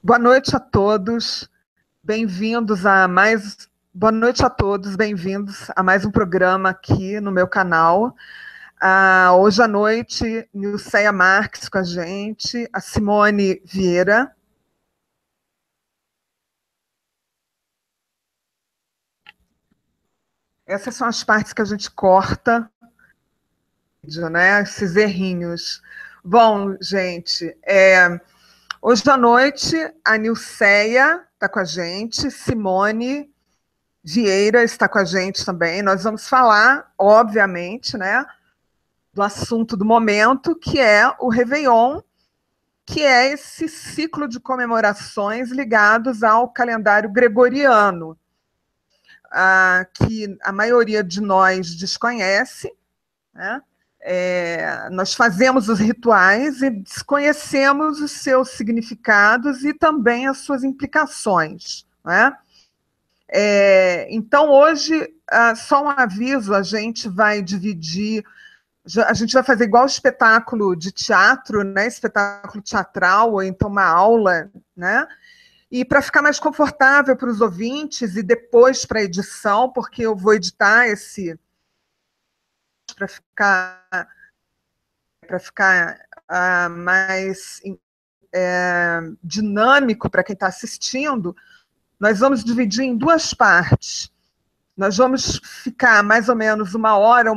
Boa noite a todos, bem-vindos a mais. Boa noite a todos, bem-vindos a mais um programa aqui no meu canal. Hoje à noite, Nilceia Marques com a gente, a Simone Vieira. Essas são as partes que a gente corta, né? Esses errinhos. Bom, gente, hoje à noite a Nilceia está com a gente, Simone Vieira está com a gente também. Nós vamos falar, obviamente, né, do assunto do momento, que é o Réveillon, que é esse ciclo de comemorações ligados ao calendário gregoriano, que a maioria de nós desconhece, né? Nós fazemos os rituais e desconhecemos os seus significados e também as suas implicações, né? Então, hoje, só um aviso, a gente vai dividir, a gente vai fazer igual espetáculo de teatro, né? Espetáculo teatral, ou então uma aula, né? E para ficar mais confortável para os ouvintes e depois para a edição, porque eu vou editar esse para ficar mais dinâmico para quem está assistindo. Nós vamos dividir em duas partes. Nós vamos ficar mais ou menos uma hora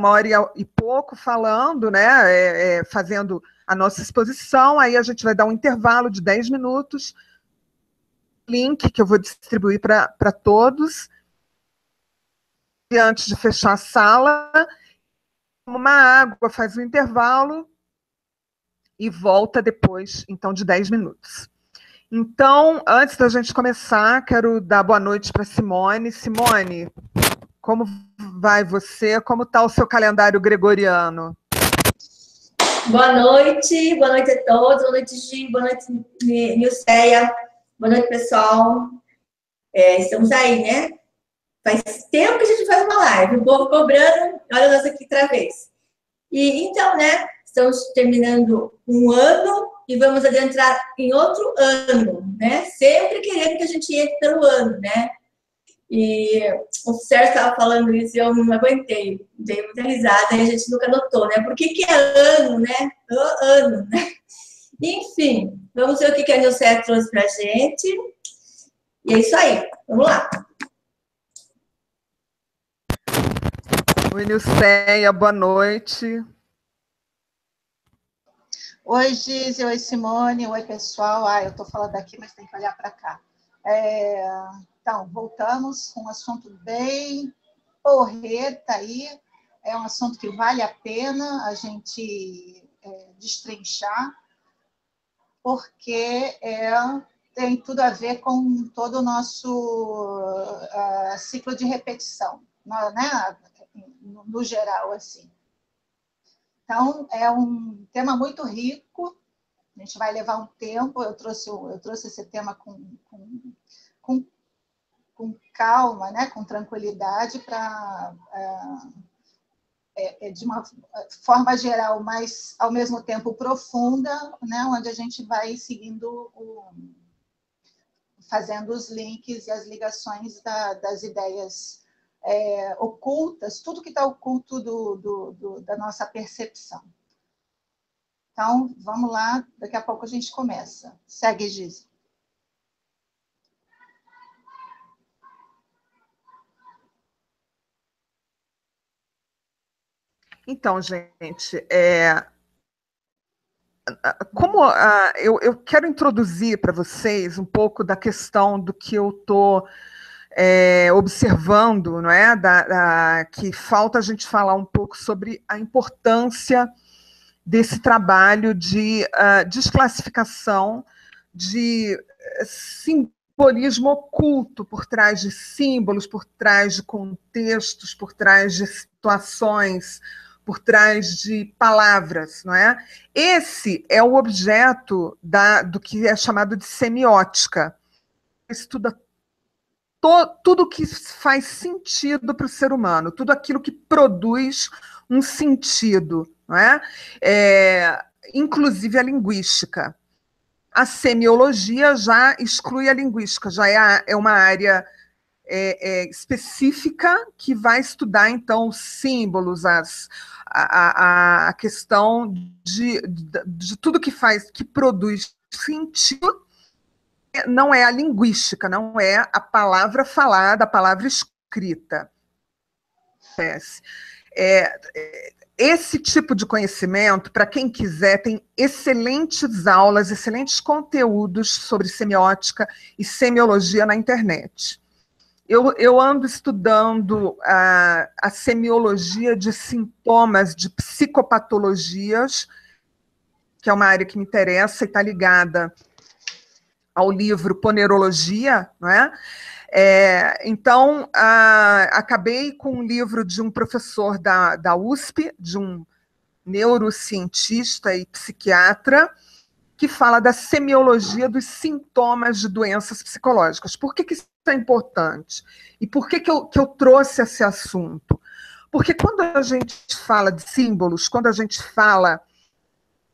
e pouco falando, né, fazendo a nossa exposição, aí a gente vai dar um intervalo de 10 minutos, link que eu vou distribuir para todos, e antes de fechar a sala, uma água, faz um intervalo e volta depois, então, de 10 minutos. Então, antes da gente começar, quero dar boa noite para Simone. Simone, como vai você? Como está o seu calendário gregoriano? Boa noite a todos. Boa noite, Gi. Boa noite, Nilceia. Boa noite, pessoal. Estamos aí, né? Faz tempo que a gente faz uma live. O povo cobrando. Olha nós aqui outra vez. E então, né? Estamos terminando um ano e vamos adentrar em outro ano, né? Sempre querendo que a gente entre pelo ano, né? E o Sérgio estava falando isso e eu não aguentei, dei muita risada e a gente nunca notou, né? Por que é ano, né? Ano, né? Enfim, vamos ver o que a Nilceia trouxe pra gente. E é isso aí, vamos lá. Oi, Nilceia, boa noite. Oi, Gizi, oi, Simone, oi, pessoal. Eu estou falando aqui, mas tem que olhar para cá. Então, voltamos com um assunto bem porreta aí. É um assunto que vale a pena a gente destrinchar, porque tem tudo a ver com todo o nosso ciclo de repetição, né? No geral, assim. Então, é um tema muito rico, a gente vai levar um tempo, eu trouxe esse tema com calma, né? Com tranquilidade, para, de uma forma geral, mas, ao mesmo tempo, profunda, né? Onde a gente vai seguindo, fazendo os links e as ligações das ideias ocultas, tudo que está oculto da nossa percepção. Então, vamos lá, daqui a pouco a gente começa. Segue, Giz. Então, gente, eu quero introduzir para vocês um pouco da questão do que eu estou observando, não é? Que falta a gente falar um pouco sobre a importância desse trabalho de desclassificação de simbolismo oculto por trás de símbolos, por trás de contextos, por trás de situações, por trás de palavras, não é? Esse é o objeto do que é chamado de semiótica. Estuda tudo que faz sentido para o ser humano, tudo aquilo que produz um sentido, não é? Inclusive a linguística. A semiologia já exclui a linguística, já é uma área específica que vai estudar, então, os símbolos, a questão de tudo que produz sentido. Não é a linguística, não é a palavra falada, a palavra escrita. Esse tipo de conhecimento, para quem quiser, tem excelentes aulas, excelentes conteúdos sobre semiótica e semiologia na internet. Eu ando estudando a semiologia de sintomas de psicopatologias, que é uma área que me interessa e está ligada ao livro Ponerologia, não é? Então, acabei com um livro de um professor da USP, de um neurocientista e psiquiatra, que fala da semiologia dos sintomas de doenças psicológicas. Por que isso é importante? E por que eu trouxe esse assunto? Porque quando a gente fala de símbolos, quando a gente fala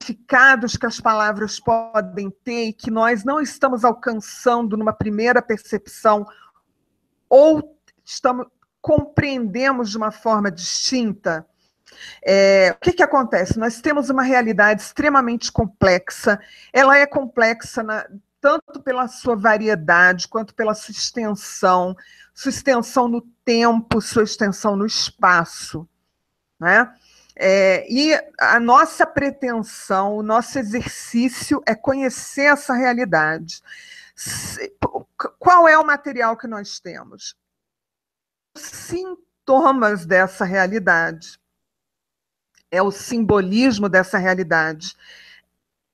significados que as palavras podem ter e que nós não estamos alcançando numa primeira percepção, ou compreendemos de uma forma distinta, o que acontece? Nós temos uma realidade extremamente complexa, ela é complexa tanto pela sua variedade, quanto pela sua extensão no tempo, sua extensão no espaço, né? E a nossa pretensão, o nosso exercício é conhecer essa realidade. Qual é o material que nós temos? Os sintomas dessa realidade. É o simbolismo dessa realidade.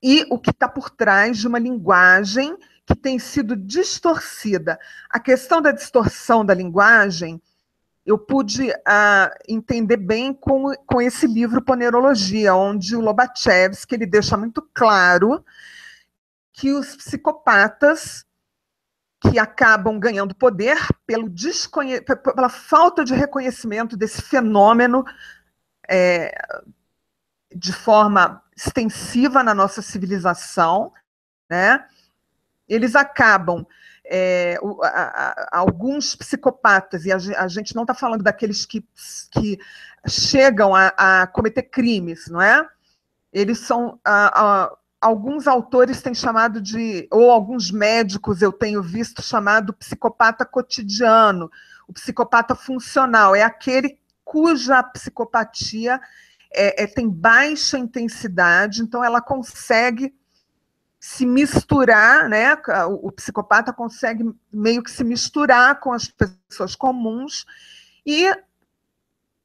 E o que está por trás de uma linguagem que tem sido distorcida. A questão da distorção da linguagem, eu pude entender bem com esse livro Ponerologia, onde o Lobachevsky ele deixa muito claro que os psicopatas que acabam ganhando poder pela falta de reconhecimento desse fenômeno de forma extensiva na nossa civilização, né? Eles acabam, alguns psicopatas, e a gente não está falando daqueles que chegam a cometer crimes, não é? Eles são, alguns autores têm chamado ou alguns médicos eu tenho visto chamado psicopata cotidiano, o psicopata funcional, é aquele cuja psicopatia tem baixa intensidade, então ela consegue se misturar, né? O psicopata consegue meio que se misturar com as pessoas comuns, e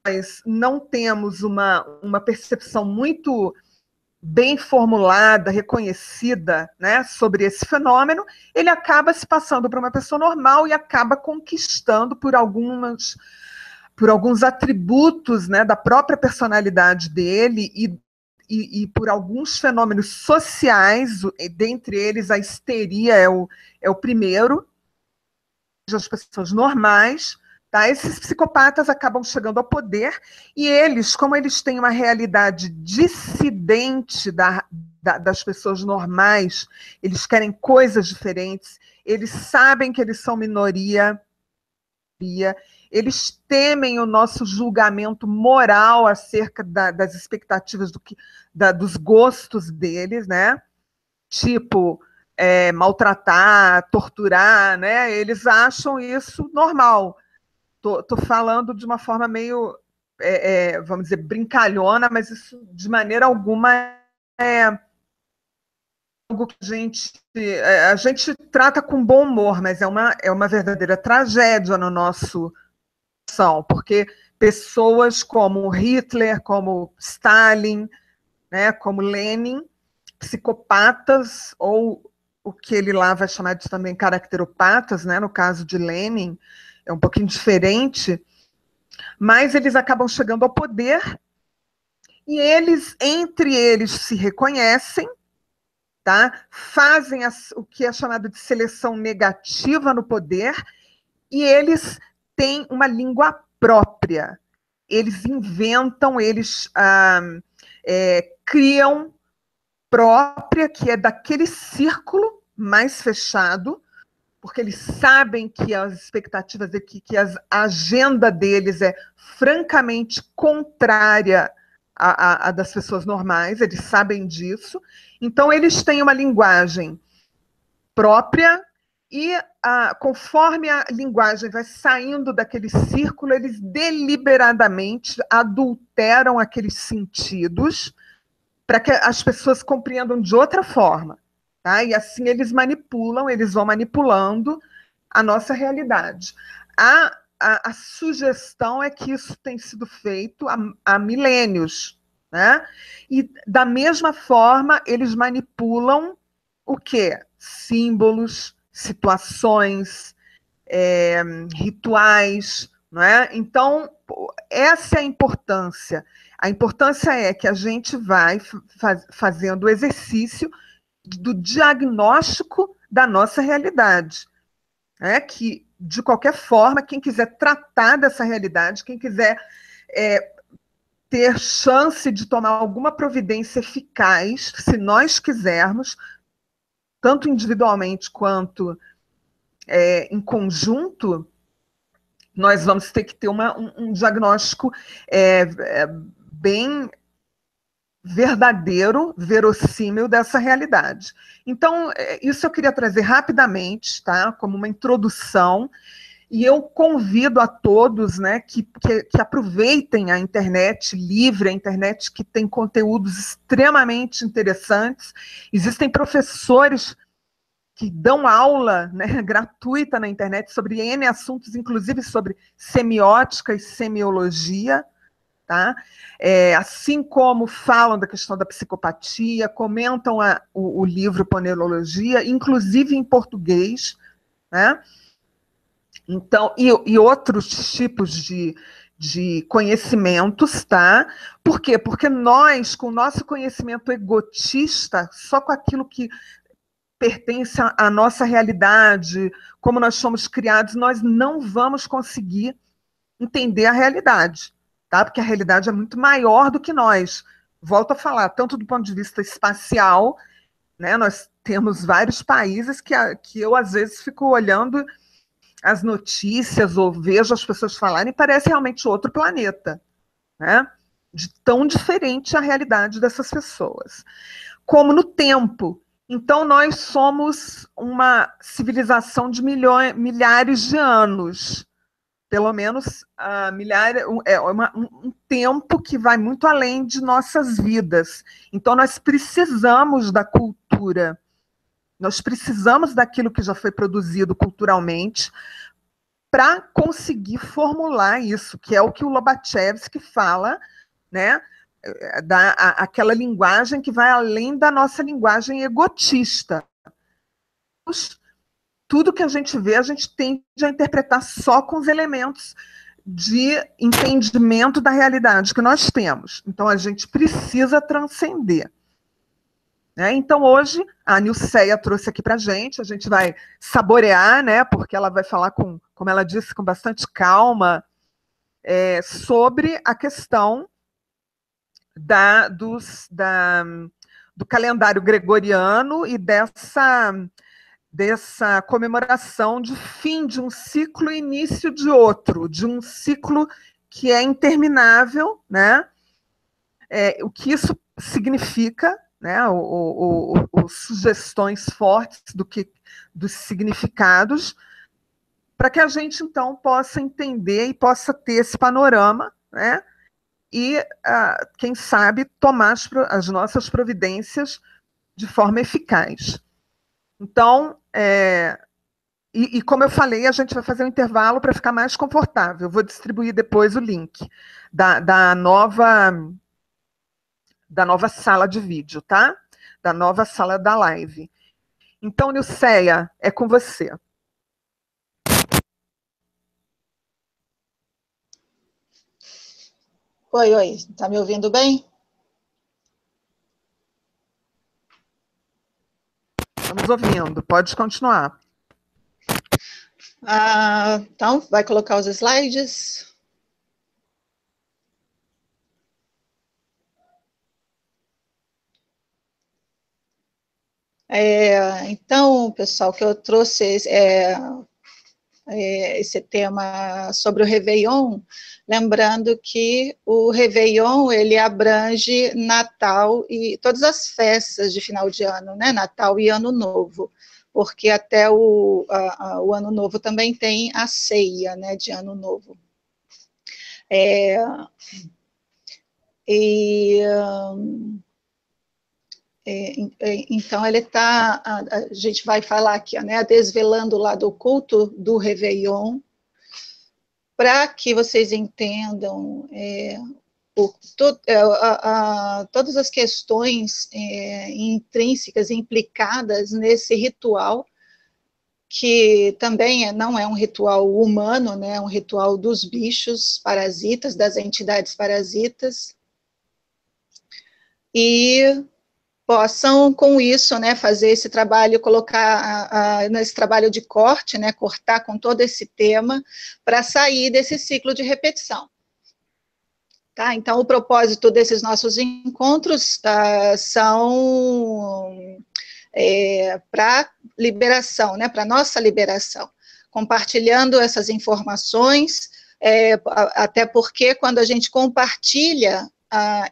nós não temos uma percepção muito bem formulada, reconhecida, né, sobre esse fenômeno. Ele acaba se passando por uma pessoa normal e acaba conquistando por alguns atributos, né, da própria personalidade dele e por alguns fenômenos sociais, dentre eles a histeria é o primeiro, as pessoas normais, tá? Esses psicopatas acabam chegando ao poder e eles, como eles têm uma realidade dissidente das pessoas normais, eles querem coisas diferentes, eles sabem que eles são minoria, eles temem o nosso julgamento moral acerca das expectativas dos gostos deles, né? Tipo, maltratar, torturar, né? Eles acham isso normal. Tô falando de uma forma meio, vamos dizer, brincalhona, mas isso de maneira alguma é algo que a gente trata com bom humor, mas é uma verdadeira tragédia no nosso porque pessoas como Hitler, como Stalin, né, como Lenin, psicopatas, ou o que ele lá vai chamar de também caracteropatas, né, no caso de Lenin, é um pouquinho diferente, mas eles acabam chegando ao poder e entre eles se reconhecem, tá? Fazem o que é chamado de seleção negativa no poder e eles têm uma língua própria. Eles inventam, eles criam própria, que é daquele círculo mais fechado, porque eles sabem que as expectativas, que a agenda deles é francamente contrária à das pessoas normais, eles sabem disso. Então, eles têm uma linguagem própria e, conforme a linguagem vai saindo daquele círculo, eles deliberadamente adulteram aqueles sentidos para que as pessoas compreendam de outra forma. Tá? E assim eles vão manipulando a nossa realidade. A sugestão é que isso tem sido feito há milênios. Né? E, da mesma forma, eles manipulam o quê? Símbolos, situações, rituais. Não é? Então, essa é a importância. A importância é que a gente vai fazendo o exercício do diagnóstico da nossa realidade. Que, de qualquer forma, quem quiser tratar dessa realidade, quem quiser ter chance de tomar alguma providência eficaz, se nós quisermos, tanto individualmente quanto em conjunto, nós vamos ter que ter um diagnóstico bem verdadeiro, verossímil dessa realidade. Então, isso eu queria trazer rapidamente, tá? Como uma introdução, e eu convido a todos, né, que aproveitem a internet livre, a internet que tem conteúdos extremamente interessantes. Existem professores que dão aula, né, gratuita na internet sobre N assuntos, inclusive sobre semiótica e semiologia. Tá? Assim como falam da questão da psicopatia, comentam o livro Ponerologia, inclusive em português, né? Então, e outros tipos de conhecimentos, tá? Por quê? Porque nós, com o nosso conhecimento egotista, só com aquilo que pertence à nossa realidade, como nós somos criados, nós não vamos conseguir entender a realidade. Tá? Porque a realidade é muito maior do que nós. Volto a falar, tanto do ponto de vista espacial, né, nós temos vários países que eu, às vezes, fico olhando as notícias ou vejo as pessoas falarem e parece realmente outro planeta. Né? De tão diferente a realidade dessas pessoas. Como no tempo. Então, nós somos uma civilização de milhares de anos. Pelo menos um tempo que vai muito além de nossas vidas. Então, nós precisamos da cultura, nós precisamos daquilo que já foi produzido culturalmente para conseguir formular isso, que é o que o Lobachevsky fala, né? Aquela linguagem que vai além da nossa linguagem egotista. Tudo que a gente vê, a gente tende a interpretar só com os elementos de entendimento da realidade que nós temos. Então, a gente precisa transcender. Né? Então, hoje, a Nilceia trouxe aqui para a gente vai saborear, né, porque ela vai falar, como ela disse, com bastante calma, sobre a questão do calendário gregoriano e dessa comemoração de fim de um ciclo e início de outro, de um ciclo que é interminável, né? O que isso significa, né? Sugestões fortes dos significados, para que a gente, então, possa entender e possa ter esse panorama, né? E, quem sabe, tomar as nossas providências de forma eficaz. Então, como eu falei, a gente vai fazer um intervalo para ficar mais confortável. Eu vou distribuir depois o link da nova sala de vídeo, tá? Da nova sala da live. Então, Nilceia, é com você. Oi, está me ouvindo bem? Estamos ouvindo, pode continuar. Então, vai colocar os slides. Então, pessoal, que eu trouxe esse tema sobre o Réveillon, lembrando que o Réveillon, ele abrange Natal e todas as festas de final de ano, né, Natal e Ano Novo, porque até o Ano Novo também tem a ceia, né, de Ano Novo. Então, ele está, a gente vai falar aqui, né, desvelando o lado oculto do Réveillon, para que vocês entendam todas as questões intrínsecas, implicadas nesse ritual, que também não é um ritual humano, né, é um ritual dos bichos parasitas, das entidades parasitas, e possam, com isso, né, fazer esse trabalho, colocar nesse trabalho de corte, né, cortar com todo esse tema, para sair desse ciclo de repetição. Tá? Então, o propósito desses nossos encontros são para liberação, né, para nossa liberação, compartilhando essas informações, até porque quando a gente compartilha,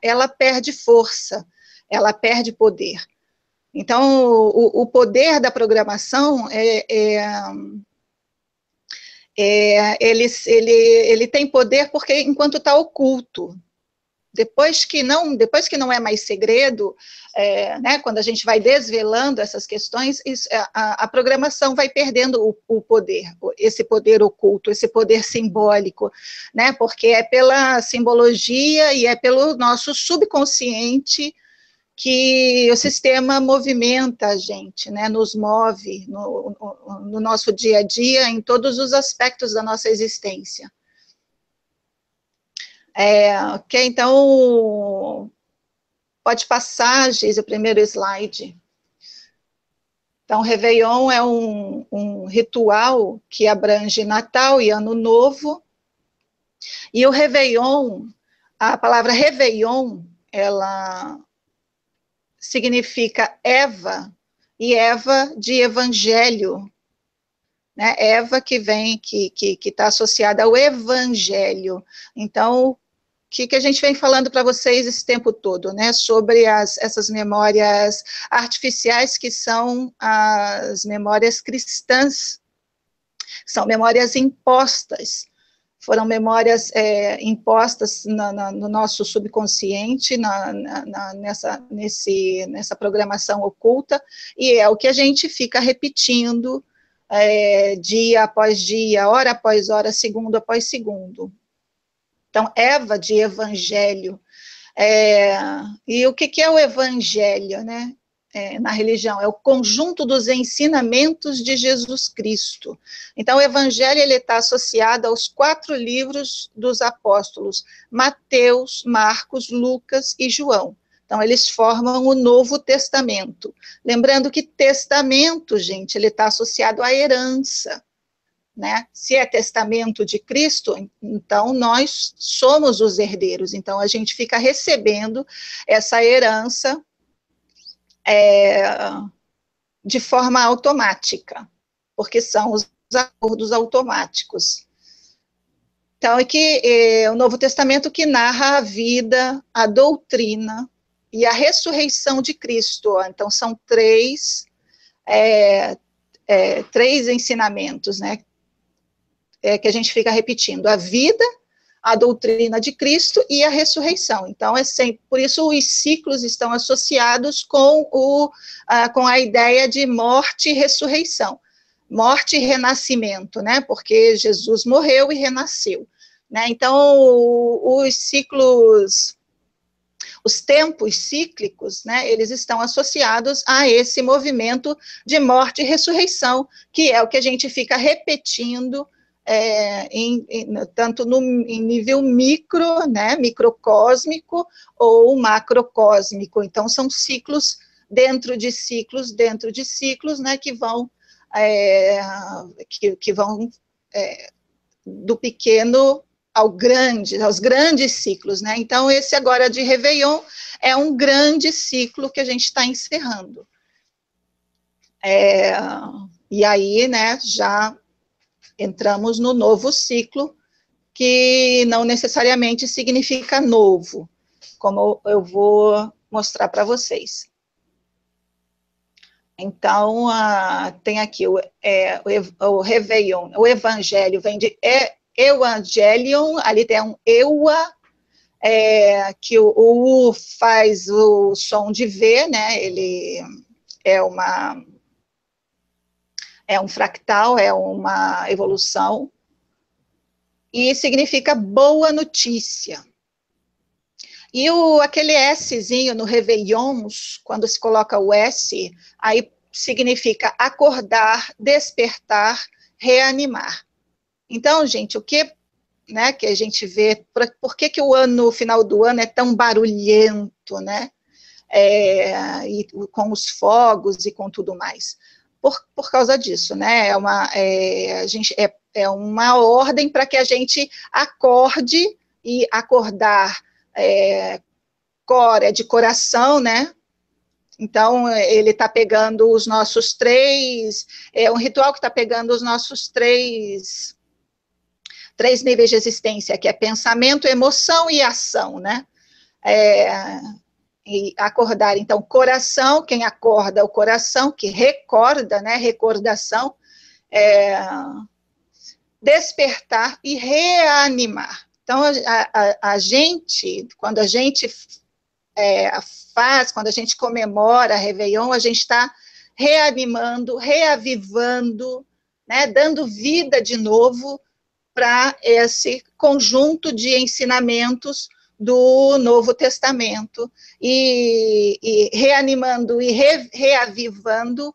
ela perde força, ela perde poder. Então, o poder da programação ele tem poder porque enquanto está oculto. Depois que não é mais segredo, né, quando a gente vai desvelando essas questões, a programação vai perdendo o poder, esse poder oculto, esse poder simbólico, né, porque é pela simbologia e é pelo nosso subconsciente que o sistema movimenta a gente, né, nos move no nosso dia a dia, em todos os aspectos da nossa existência. Ok, então, pode passar, Geise, o primeiro slide. Então, Réveillon é um ritual que abrange Natal e Ano Novo, e o Réveillon, a palavra Réveillon, ela significa Eva, e Eva de evangelho, né? Eva que está associada ao evangelho. Então, o que a gente vem falando para vocês esse tempo todo, né? Sobre essas memórias artificiais, que são as memórias cristãs, são memórias impostas, foram memórias impostas no nosso subconsciente, nessa programação oculta, e é o que a gente fica repetindo dia após dia, hora após hora, segundo após segundo. Então, Eva de evangelho. E o que é o evangelho, né? Na religião, é o conjunto dos ensinamentos de Jesus Cristo. Então, o evangelho está associado aos 4 livros dos apóstolos, Mateus, Marcos, Lucas e João. Então, eles formam o Novo Testamento. Lembrando que testamento, gente, ele está associado à herança, né? Se é testamento de Cristo, então nós somos os herdeiros. Então, a gente fica recebendo essa herança de forma automática, porque são os acordos automáticos. Então, é que o Novo Testamento que narra a vida, a doutrina e a ressurreição de Cristo. Então, são 3 ensinamentos, né, que a gente fica repetindo: a vida, a doutrina de Cristo e a ressurreição. Então, por isso os ciclos estão associados com a ideia de morte e ressurreição. Morte e renascimento, né? Porque Jesus morreu e renasceu, né? Então, os ciclos, os tempos cíclicos, né? Eles estão associados a esse movimento de morte e ressurreição, que é o que a gente fica repetindo, tanto em nível micro, né, microcósmico, ou macrocósmico. Então, são ciclos dentro de ciclos, né, que vão do pequeno ao grande, aos grandes ciclos, né? Então, esse agora de Réveillon é um grande ciclo que a gente está encerrando. E aí, né, já entramos no novo ciclo, que não necessariamente significa novo, como eu vou mostrar para vocês. Então, tem aqui o Réveillon, o Evangelho vem de Evangelion, ali tem um eua, que o U faz o som de V, né? Ele é um fractal, é uma evolução, e significa boa notícia. E aquele Szinho no Réveillons, quando se coloca o S, aí significa acordar, despertar, reanimar. Então, gente, o que, né, que a gente vê, por que o final do ano é tão barulhento, né? E com os fogos e com tudo mais? Por causa disso, né? É uma ordem para que a gente acorde, e acordar, cor é de coração, né? Então, ele está pegando os nossos três, é um ritual que está pegando os nossos três níveis de existência, que é pensamento, emoção e ação, né? E acordar, então, coração, quem acorda o coração, que recorda, né? Recordação, despertar e reanimar. Então, a gente, quando a gente quando a gente comemora a Réveillon, a gente está reanimando, reavivando, né, dando vida de novo para esse conjunto de ensinamentos do Novo Testamento, e reanimando e reavivando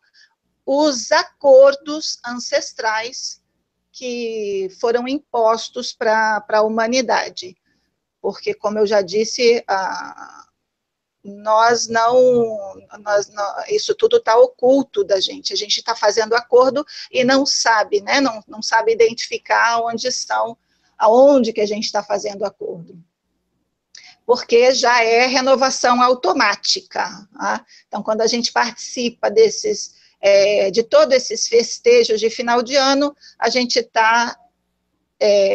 os acordos ancestrais que foram impostos para a humanidade. Porque, como eu já disse, isso tudo está oculto da gente. A gente está fazendo acordo e não sabe, né? Não sabe identificar aonde que a gente está fazendo acordo. Porque já é renovação automática. Tá? Então, quando a gente participa de todos esses festejos de final de ano, a gente está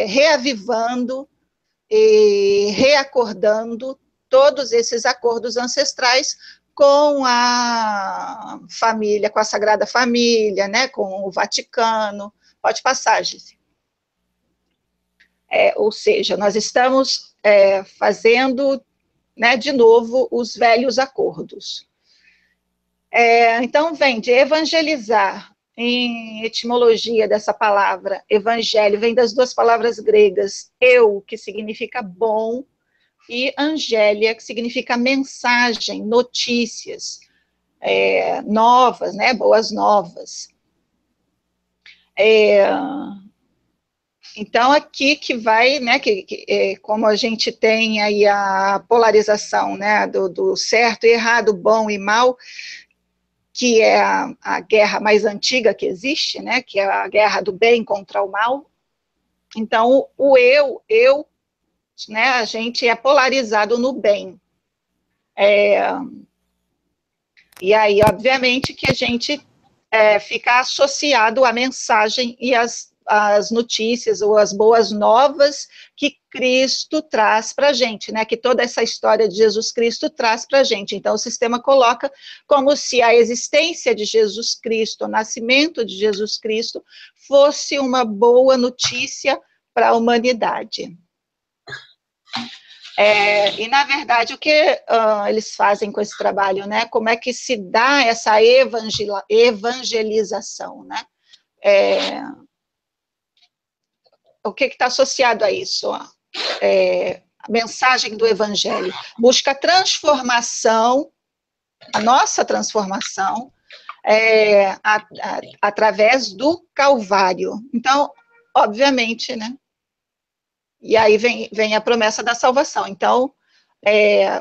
reavivando e reacordando todos esses acordos ancestrais com a família, com a Sagrada Família, né, com o Vaticano. Pode passar, Gisele. Ou seja, nós estamos fazendo, né, de novo os velhos acordos. Então, vem de evangelizar. Em etimologia dessa palavra, evangelho, vem das duas palavras gregas, que significa bom, e angélia, que significa mensagem, notícias, novas, né, boas novas. Então, aqui que vai, né, como a gente tem aí a polarização, né, do certo e errado, bom e mal, que é a guerra mais antiga que existe, né, que é a guerra do bem contra o mal. Então, o eu, né, a gente é polarizado no bem. E aí, obviamente, que a gente fica associado à mensagem e às notícias ou às boas novas que Cristo traz para a gente, né? Que toda essa história de Jesus Cristo traz para a gente. Então, o sistema coloca como se a existência de Jesus Cristo, o nascimento de Jesus Cristo, fosse uma boa notícia para a humanidade. E, na verdade, o que eles fazem com esse trabalho, né? Como é que se dá essa evangelização, né? O que está associado a isso? A mensagem do Evangelho busca transformação, a nossa transformação, através do Calvário. Então, obviamente, né? E aí vem a promessa da salvação. Então,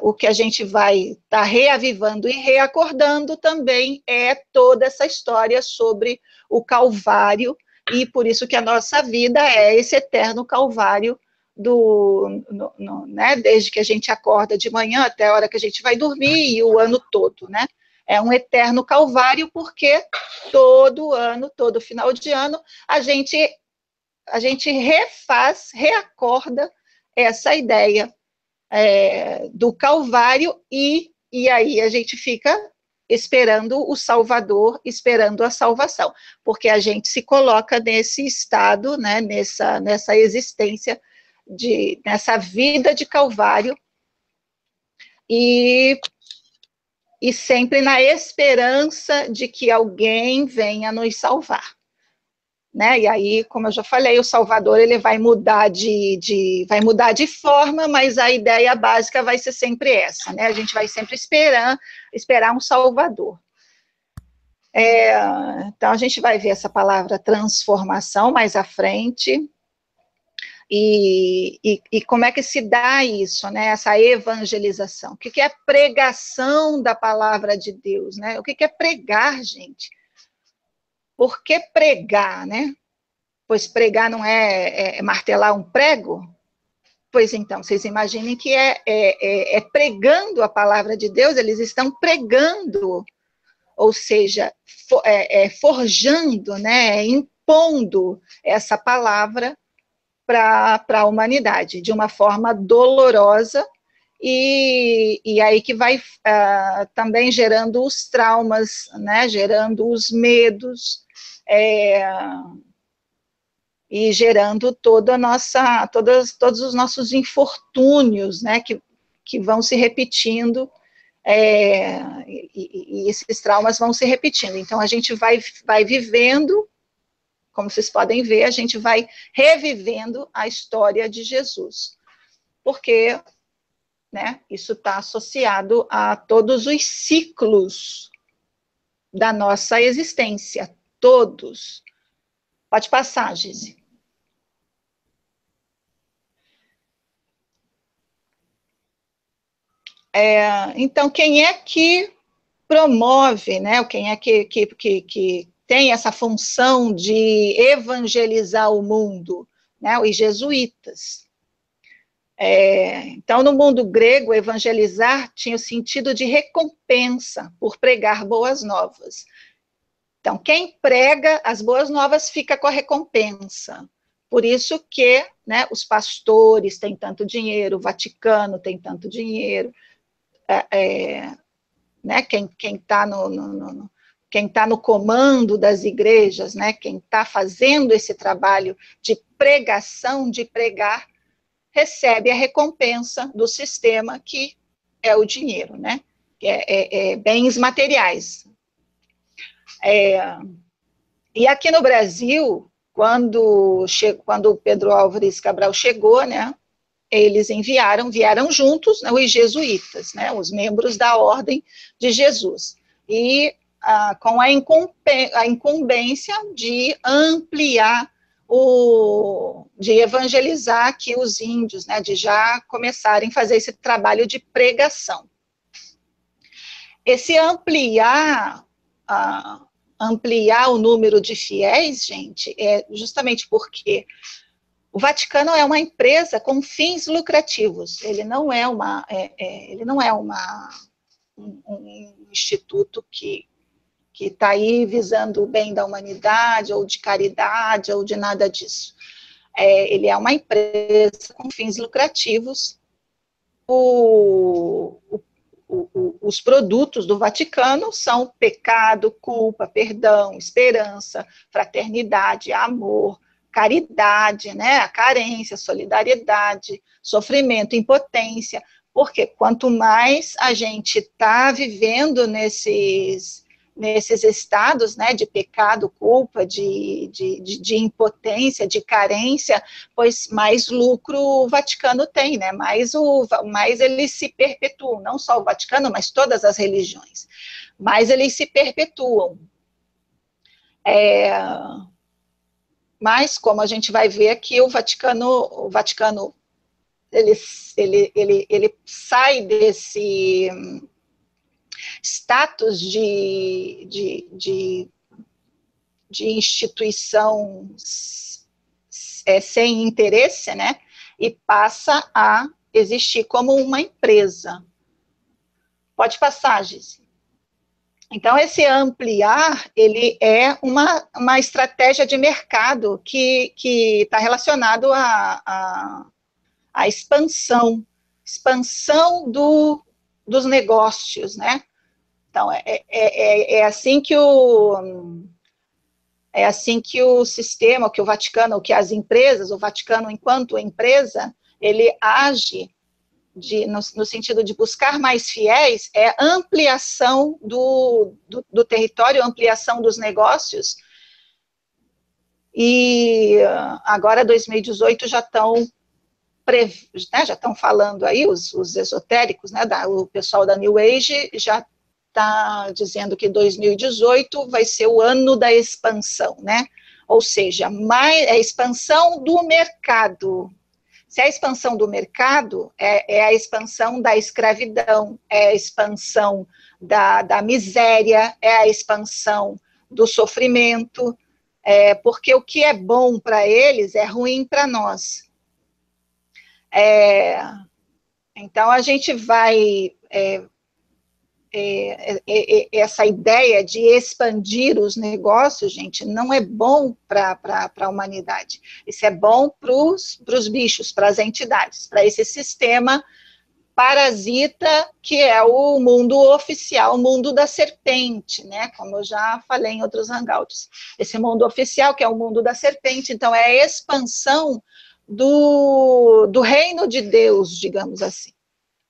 o que a gente vai estar reavivando e reacordando também é toda essa história sobre o Calvário, e por isso que a nossa vida é esse eterno Calvário, né, desde que a gente acorda de manhã até a hora que a gente vai dormir, e o ano todo, né? é um eterno calvário, porque todo ano, todo final de ano, a gente reacorda essa ideia do Calvário, e aí a gente fica esperando o Salvador, esperando a salvação, porque a gente se coloca nesse estado, né, nessa existência, nessa vida de Calvário, e sempre na esperança de que alguém venha nos salvar. Né? E aí, como eu já falei, o Salvador ele vai mudar de forma, mas a ideia básica vai ser sempre essa, né? A gente vai sempre esperar um Salvador. Então, a gente vai ver essa palavra transformação mais à frente. E como é que se dá isso, né? Essa evangelização. O que é pregação da palavra de Deus, né? O que é pregar, gente? Por que pregar, né? Pois pregar não é martelar um prego? Pois então, vocês imaginem que é pregando a palavra de Deus, eles estão pregando, ou seja, forjando, né, impondo essa palavra para a humanidade, de uma forma dolorosa, e aí que vai também gerando os traumas, né, gerando os medos, e gerando todos os nossos infortúnios, né, que vão se repetindo, e esses traumas vão se repetindo. Então, a gente vai vivendo, como vocês podem ver, a gente vai revivendo a história de Jesus, porque, né, isso está associado a todos os ciclos da nossa existência, todos. Pode passar, Gise. Então, quem é que promove, né? Quem é que tem essa função de evangelizar o mundo? Né? Os jesuítas. Então, no mundo grego, evangelizar tinha o sentido de recompensa por pregar boas novas. Então, quem prega as boas novas fica com a recompensa. Por isso que, né, os pastores têm tanto dinheiro, o Vaticano tem tanto dinheiro, né, quem está no comando das igrejas, né, quem está fazendo esse trabalho de pregação, de pregar, recebe a recompensa do sistema, que é o dinheiro, né, bens materiais. E aqui no Brasil, quando Pedro Álvares Cabral chegou, né, eles vieram juntos, né, os jesuítas, né, os membros da Ordem de Jesus, e com a incumbência de ampliar, de evangelizar aqui os índios, né, de já começarem a fazer esse trabalho de pregação. Esse ampliar o número de fiéis, gente, é justamente porque o Vaticano é uma empresa com fins lucrativos. Ele não é um instituto que está aí visando o bem da humanidade, ou de caridade, ou de nada disso. Ele é uma empresa com fins lucrativos. Os produtos do Vaticano são pecado, culpa, perdão, esperança, fraternidade, amor, caridade, né, a carência, solidariedade, sofrimento, impotência, porque quanto mais a gente está vivendo nesses estados, né, de pecado, culpa, de impotência, de carência, pois mais lucro o Vaticano tem, né, mais eles se perpetuam, não só o Vaticano, mas todas as religiões, mais eles se perpetuam. Mas, como a gente vai ver aqui, o Vaticano ele sai desse status de instituição sem interesse, né, e passa a existir como uma empresa. Pode passar, Gise. Então, esse ampliar, ele é uma estratégia de mercado que está relacionado à expansão dos negócios, né? Então, é assim que o sistema, que o Vaticano, que as empresas, o Vaticano, enquanto empresa, ele age no sentido de buscar mais fiéis, é ampliação do território, ampliação dos negócios. E agora, 2018, já estão falando aí, os esotéricos, né, o pessoal da New Age já está dizendo que 2018 vai ser o ano da expansão, né? Ou seja, a expansão do mercado. Se a expansão do mercado é a expansão da escravidão, é a expansão da miséria, é a expansão do sofrimento, porque o que é bom para eles é ruim para nós. Então, a gente vai... essa ideia de expandir os negócios, gente, não é bom para a humanidade. Isso é bom para os bichos, para as entidades, para esse sistema parasita que é o mundo oficial, o mundo da serpente, né? Como eu já falei em outros hangouts. Esse mundo oficial, que é o mundo da serpente, então é a expansão do reino de Deus, digamos assim.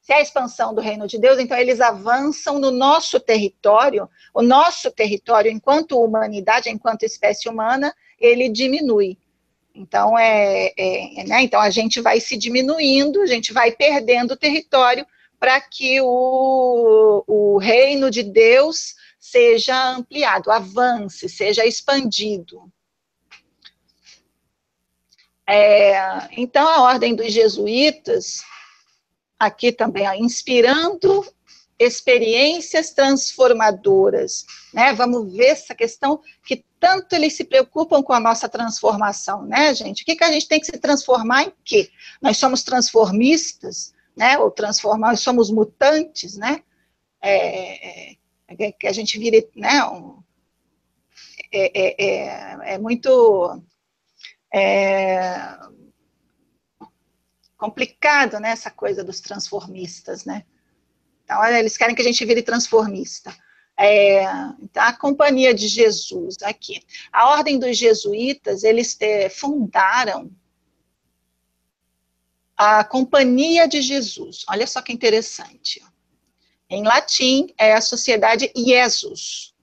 Se é a expansão do reino de Deus, então eles avançam no nosso território, o nosso território, enquanto humanidade, enquanto espécie humana, ele diminui. Então, né, então a gente vai se diminuindo, a gente vai perdendo território para que o reino de Deus seja ampliado, avance, seja expandido. Então, a ordem dos jesuítas, aqui também, inspirando experiências transformadoras, né? Vamos ver essa questão que tanto eles se preocupam com a nossa transformação, né, gente? O que a gente tem que se transformar em quê? Nós somos transformistas, né? Ou nós somos mutantes, né? Que a gente vire, né? Muito complicado, né? Essa coisa dos transformistas, né? Então, eles querem que a gente vire transformista. Então, a Companhia de Jesus, aqui. A Ordem dos Jesuítas, eles fundaram a Companhia de Jesus. Olha só que interessante. Em latim, é a Sociedade Iesus.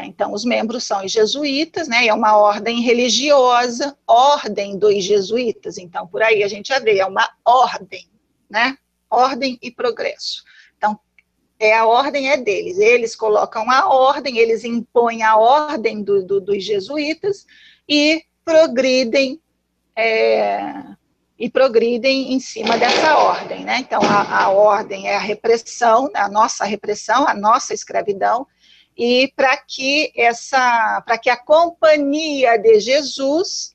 Então, os membros são os jesuítas, né? É uma ordem religiosa, Ordem dos Jesuítas. Então, por aí a gente já vê, é uma ordem, né? Ordem e progresso. Então, a ordem é deles. Eles colocam a ordem, eles impõem a ordem dos jesuítas e progridem em cima dessa ordem, né? Então, a ordem é a repressão, a nossa escravidão, e para que a Companhia de Jesus,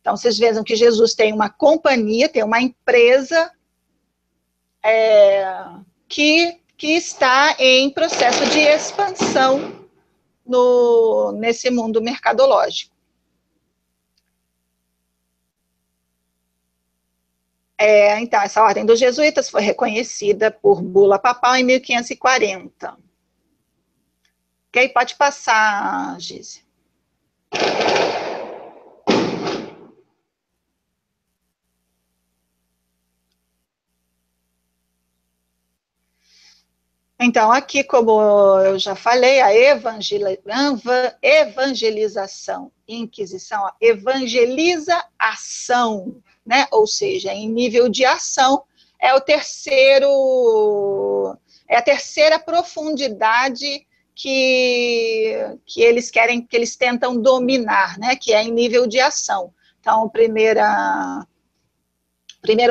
então, vocês vejam que Jesus tem uma companhia, tem uma empresa que está em processo de expansão nesse mundo mercadológico. Então, essa ordem dos jesuítas foi reconhecida por bula papal em 1540. Ok? Pode passar, Gise. Então, aqui, como eu já falei, a evangelização, inquisição, evangeliza ação, né? Ou seja, em nível de ação, é a terceira profundidade que eles querem, que eles tentam dominar, né? Que é em nível de ação. Então, o primeiro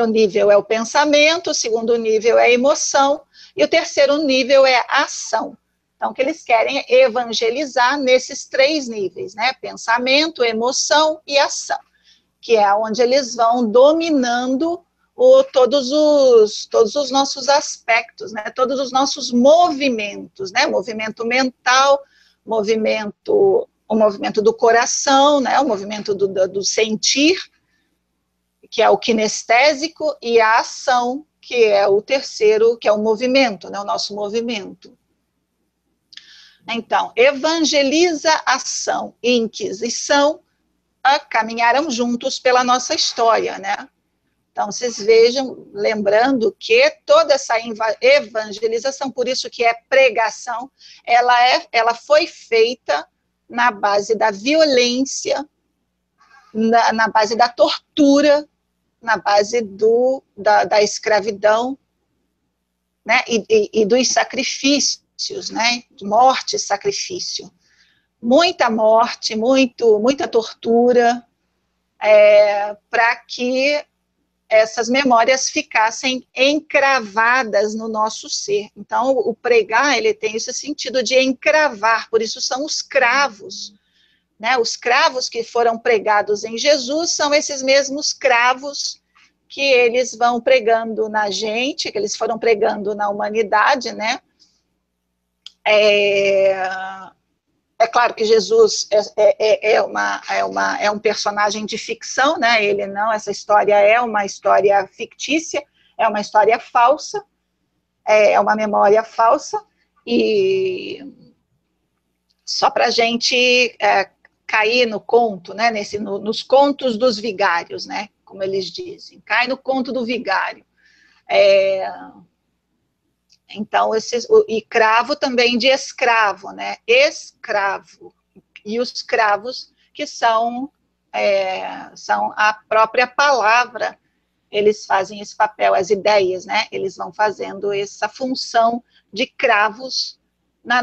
nível é o pensamento, o segundo nível é a emoção, e o terceiro nível é a ação. Então, o que eles querem é evangelizar nesses 3 níveis, né? Pensamento, emoção e ação, que é onde eles vão dominando todos os nossos aspectos, né? Todos os nossos movimentos, né? Movimento mental, o movimento do coração, né? O movimento do sentir, que é o kinestésico, e a ação, que é o terceiro, que é o movimento, né? O nosso movimento. Então, evangeliza, ação e inquisição caminharam juntos pela nossa história, né? Então, vocês vejam, lembrando que toda essa evangelização, por isso que é pregação, ela foi feita na base da violência, na base da tortura, na base da escravidão, né? E dos sacrifícios, né? Morte e sacrifício. Muita morte, muita tortura, para que essas memórias ficassem encravadas no nosso ser. Então, o pregar, ele tem esse sentido de encravar, por isso são os cravos, né? Os cravos que foram pregados em Jesus são esses mesmos cravos que eles vão pregando na gente, que eles foram pregando na humanidade, né? É claro que Jesus é um personagem de ficção, né? Ele não, essa história é uma história fictícia, é uma história falsa, é uma memória falsa, e só para a gente cair no conto, né? Nos contos dos vigários, né? Como eles dizem, cai no conto do vigário. Então, e cravo também de escravo, né? Escravo. E os cravos, que são a própria palavra, eles fazem esse papel, as ideias, né? Eles vão fazendo essa função de cravos no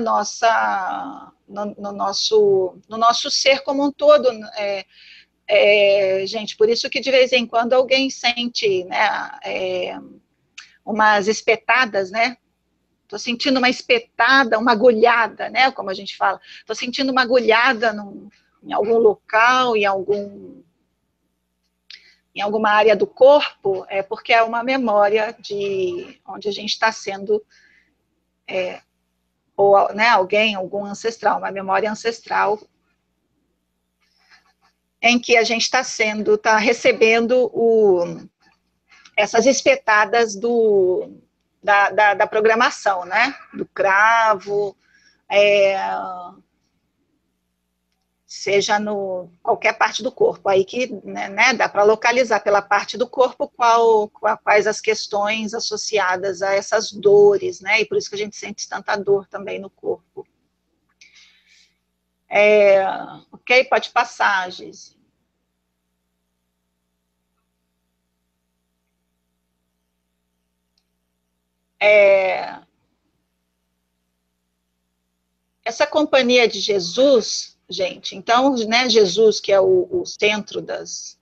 nosso ser como um todo. Gente, por isso que de vez em quando alguém sente, né, umas espetadas, né? Estou sentindo uma espetada, uma agulhada, né, como a gente fala. Estou sentindo uma agulhada em algum local, em alguma área do corpo, porque é uma memória de onde a gente está sendo, ou, né, algum ancestral, uma memória ancestral, em que a gente está recebendo essas espetadas da programação, né? Do cravo, seja qualquer parte do corpo, aí que, né, dá para localizar pela parte do corpo quais as questões associadas a essas dores, né? E por isso que a gente sente tanta dor também no corpo. Ok? Pode passar, Gise. Essa companhia de Jesus, gente, então, né, Jesus, que é o centro das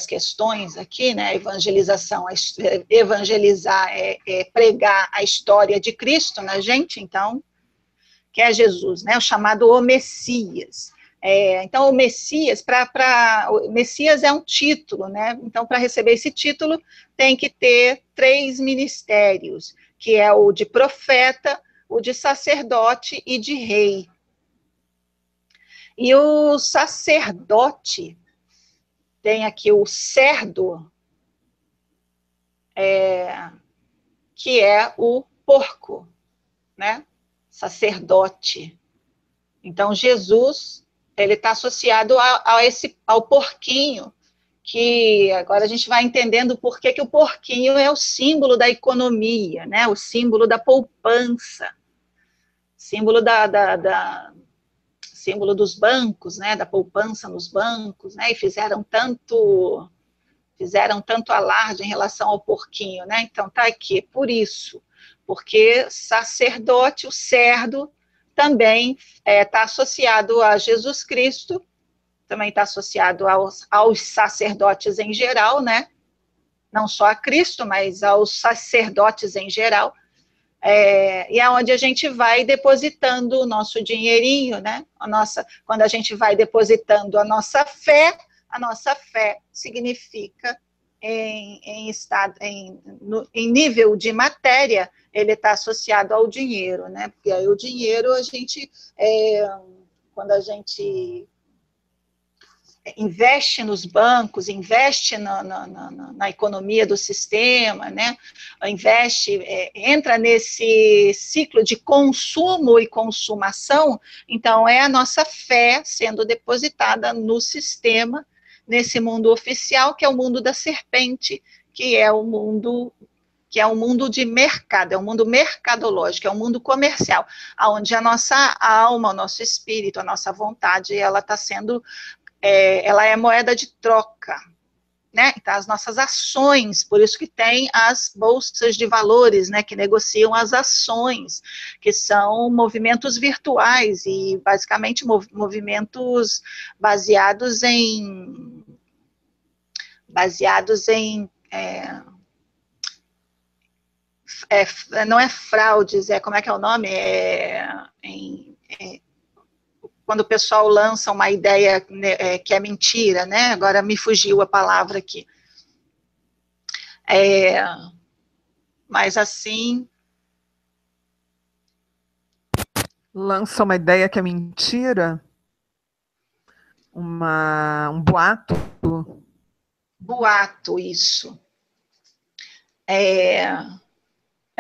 questões aqui, né, evangelização, evangelizar é pregar a história de Cristo na gente, então, que é Jesus, né, o chamado o Messias. Então, o Messias, o Messias é um título, né, então, para receber esse título, tem que ter 3 ministérios, que é o de profeta, o de sacerdote e de rei. E o sacerdote tem aqui o cerdo, que é o porco, né? Sacerdote. Então, Jesus, ele está associado ao porquinho, que agora a gente vai entendendo por que o porquinho é o símbolo da economia, né? O símbolo da poupança, símbolo símbolo dos bancos, né? Da poupança nos bancos, né? E fizeram tanto alarde em relação ao porquinho, né? Então tá aqui, por isso, porque sacerdote, o cerdo, também está associado a Jesus Cristo, também está associado aos sacerdotes em geral, né? Não só a Cristo, mas aos sacerdotes em geral, e é onde a gente vai depositando o nosso dinheirinho, né? Quando a gente vai depositando a nossa fé significa em nível de matéria, ele está associado ao dinheiro, né? Porque aí o dinheiro, quando a gente investe nos bancos, investe na economia do sistema, né? Entra nesse ciclo de consumo e consumação, então é a nossa fé sendo depositada no sistema, nesse mundo oficial, que é o mundo da serpente, que é um mundo de mercado, é um mundo mercadológico, é um mundo comercial, onde a nossa alma, o nosso espírito, a nossa vontade, ela está sendo ela é moeda de troca, né? Então, as nossas ações, por isso que tem as bolsas de valores, né, que negociam as ações, que são movimentos virtuais e, basicamente, movimentos baseados em não é fraudes, como é que é o nome? Quando o pessoal lança uma ideia, né, que é mentira, né? Agora me fugiu a palavra aqui. Mas assim... Lança uma ideia que é mentira? Um boato? Boato, isso.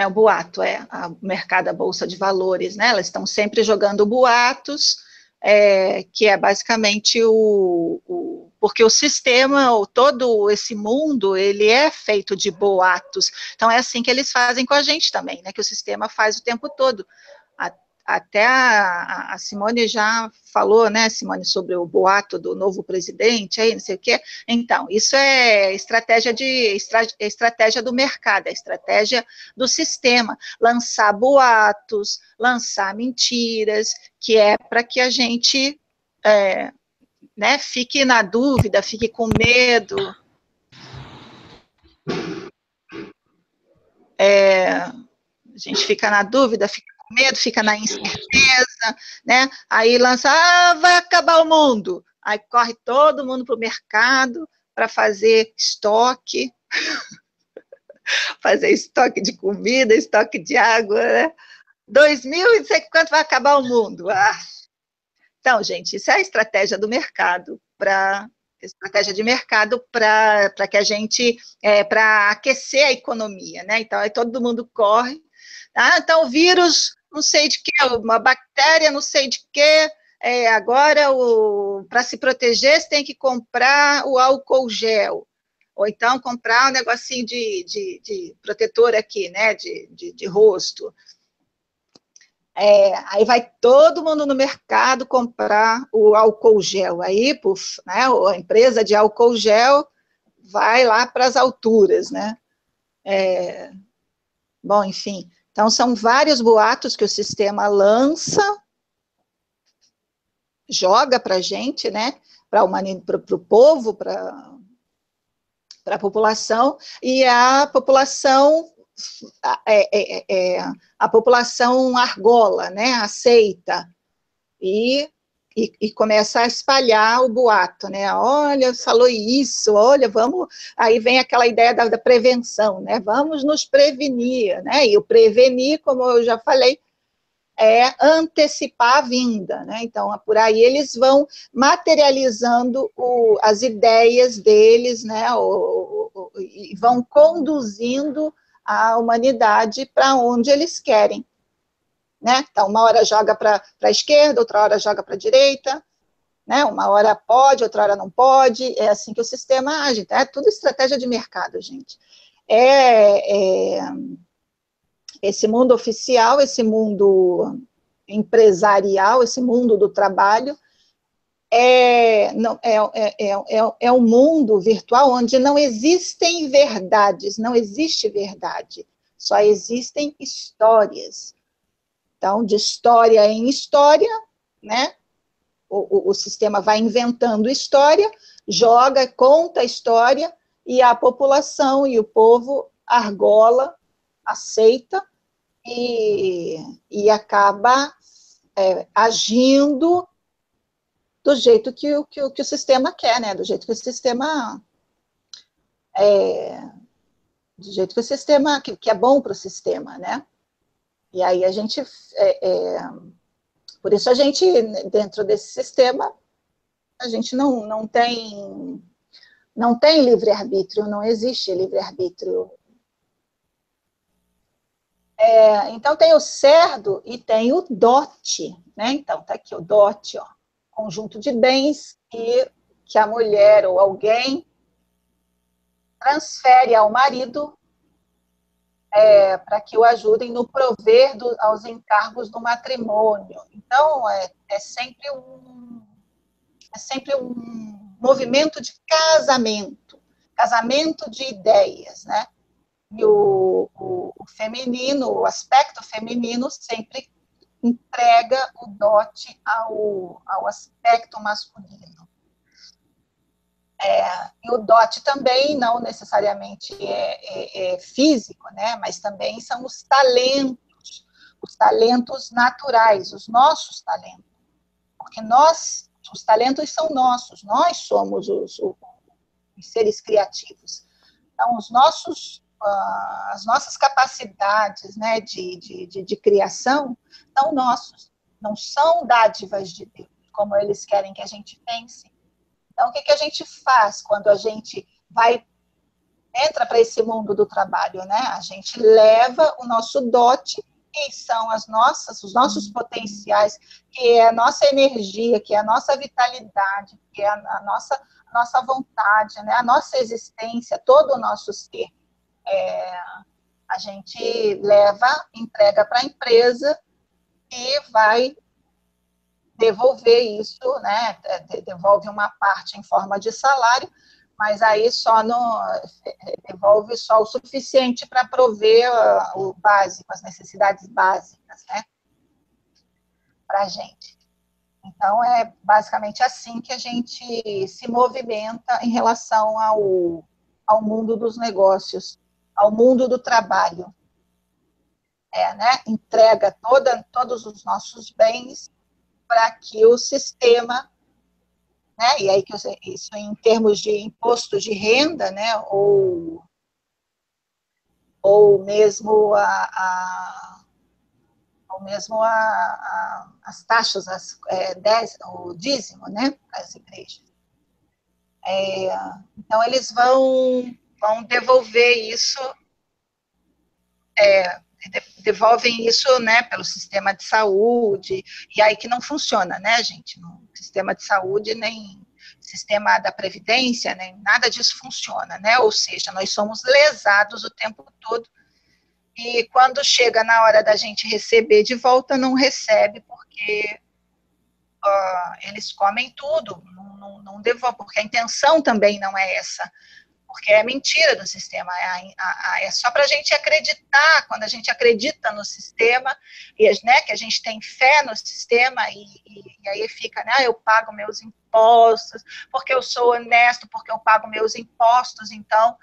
O boato, o mercado, a bolsa de valores, né? Elas estão sempre jogando boatos, que é basicamente porque o sistema, ou todo esse mundo, ele é feito de boatos. Então, é assim que eles fazem com a gente também, né? Que o sistema faz o tempo todo. Até a Simone já falou, né, Simone, sobre o boato do novo presidente, aí, não sei o quê. Então, isso é estratégia do mercado, é estratégia do sistema, lançar boatos, lançar mentiras, que é para que a gente, né, fique na dúvida, fique com medo. A gente fica na dúvida, fica com medo, fica na incerteza, né? Aí lança, vai acabar o mundo. Aí corre todo mundo para o mercado para fazer estoque, de comida, estoque de água, né? 2000 e não sei quanto vai acabar o mundo. Então, gente, isso é a estratégia do mercado para que a gente, para aquecer a economia, né? Então, aí todo mundo corre. Então, o vírus, não sei de quê, uma bactéria, não sei de quê, agora, para se proteger, você tem que comprar o álcool gel, ou então comprar um negocinho de protetor aqui, né, de rosto. Aí vai todo mundo no mercado comprar o álcool gel, aí, né, a empresa de álcool gel vai lá para as alturas, né? Bom, enfim, então são vários boatos que o sistema lança, joga para a gente, né, para o povo, para a população, e a população argola, né, aceita, e começa a espalhar o boato, né, olha, falou isso, olha, vamos, aí vem aquela ideia da prevenção, né, vamos nos prevenir, né, e o prevenir, como eu já falei, é antecipar a vinda, né, então, por aí eles vão materializando as ideias deles, né, e vão conduzindo a humanidade para onde eles querem, né? Então, uma hora joga para a esquerda, outra hora joga para a direita, né? Uma hora pode, outra hora não pode, é assim que o sistema age, tá? É tudo estratégia de mercado, gente. Esse mundo oficial, esse mundo empresarial, esse mundo do trabalho, é um mundo virtual onde não existem verdades, não existe verdade, só existem histórias. Então, de história em história, né, o sistema vai inventando história, joga, conta a história, e a população e o povo argola, aceita, e acaba agindo do jeito que o sistema quer, né? Do jeito que o sistema do jeito que o sistema, que é bom para o sistema, né? E aí a gente, por isso a gente, dentro desse sistema, a gente não tem livre-arbítrio, não existe livre-arbítrio. Então tem o cerdo e tem o dote, né? Então tá aqui o dote, ó, conjunto de bens que a mulher ou alguém transfere ao marido para que o ajudem no prover aos encargos do matrimônio. Então é sempre um movimento de casamento de ideias, né? E o feminino, o aspecto feminino sempre entrega o dote ao aspecto masculino. E o dote também não necessariamente é físico, né? Mas também são os talentos naturais, os nossos talentos. Porque os talentos são nossos, nós somos os seres criativos. Então, as nossas capacidades, né, de criação são nossos, não são dádivas de Deus, como eles querem que a gente pense. Então, o que a gente faz quando a gente entra para esse mundo do trabalho, né? A gente leva o nosso dote, que são os nossos potenciais, que é a nossa energia, que é a nossa vitalidade, que é a nossa vontade, né? A nossa existência, todo o nosso ser. A gente entrega para a empresa e vai devolver isso, né? Devolve uma parte em forma de salário, mas aí devolve só o suficiente para prover o básico, as necessidades básicas, né? Para a gente. Então, é basicamente assim que a gente se movimenta em relação ao mundo dos negócios, ao mundo do trabalho. Né? Entrega todos os nossos bens para que o sistema, né? E aí isso em termos de imposto de renda, né? Ou mesmo as taxas, o dízimo, né? As igrejas. Então eles vão devolver isso, devolvem isso, né, pelo sistema de saúde, e aí que não funciona, né, gente? No sistema de saúde, nem sistema da Previdência, nem nada disso funciona, né? Ou seja, nós somos lesados o tempo todo, e quando chega na hora da gente receber de volta, não recebe, porque eles comem tudo, não devolvem, porque a intenção também não é essa. Porque é mentira do sistema, é só para a gente acreditar, quando a gente acredita no sistema, né, que a gente tem fé no sistema, e aí fica, né, eu pago meus impostos, porque eu sou honesto, porque eu pago meus impostos, então,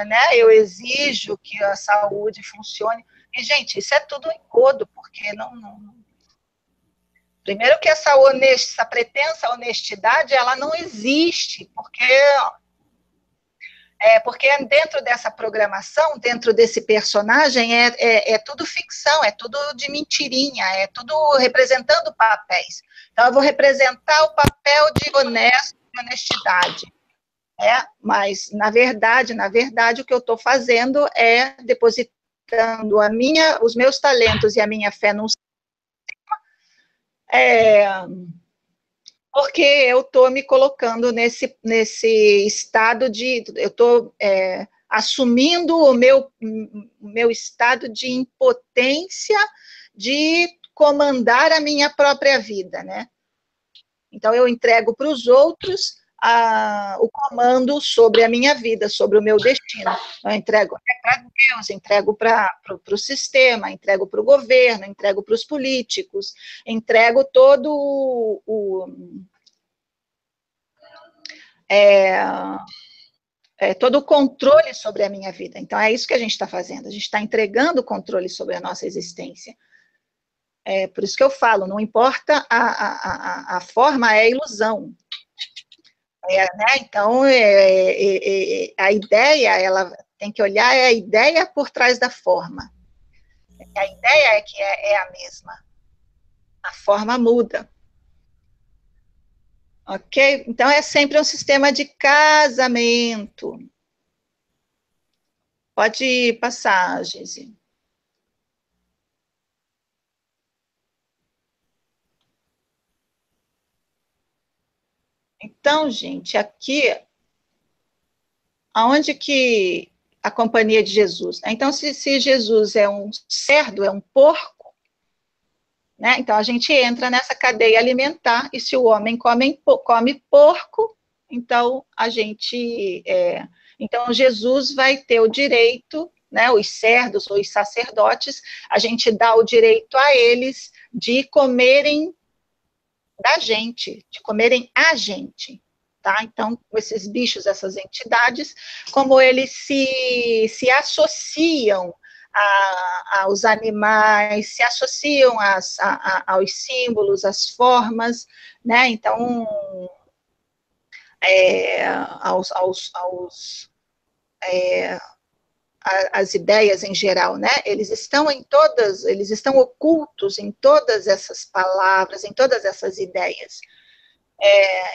né, eu exijo que a saúde funcione. E, gente, isso é tudo engodo, porque primeiro que essa pretensa honestidade, ela não existe, porque dentro dessa programação, dentro desse personagem, é tudo ficção, é tudo de mentirinha, é tudo representando papéis. Então, eu vou representar o papel de honesto, de honestidade. Mas, na verdade, o que eu estou fazendo é depositando os meus talentos e a minha fé num sistema, porque eu estou me colocando nesse estado eu estou assumindo o meu estado de impotência de comandar a minha própria vida, né? Então, eu entrego para os outros o comando sobre a minha vida, sobre o meu destino. Eu entrego para Deus, entrego para o sistema, entrego para o governo, entrego para os políticos, entrego todo todo o controle sobre a minha vida. Então, é isso que a gente está fazendo. A gente está entregando o controle sobre a nossa existência. Por isso que eu falo, não importa a forma, é a ilusão. Né? Então, a ideia, ela tem que olhar a ideia por trás da forma. A ideia é que é a mesma. A forma muda. Ok? Então, é sempre um sistema de casamento. Pode passar, Gise. Então, gente, aqui, aonde que a companhia de Jesus? Então, se Jesus é um cerdo, é um porco, né? Então, a gente entra nessa cadeia alimentar, e se o homem come porco, então, então, Jesus vai ter o direito, né, os cerdos ou os sacerdotes, a gente dá o direito a eles de comerem da gente, de comerem a gente, tá? Então, esses bichos, essas entidades, como eles se associam aos animais, se associam aos símbolos, às formas, né? Então, as ideias em geral, né? Eles estão ocultos em todas essas palavras, em todas essas ideias.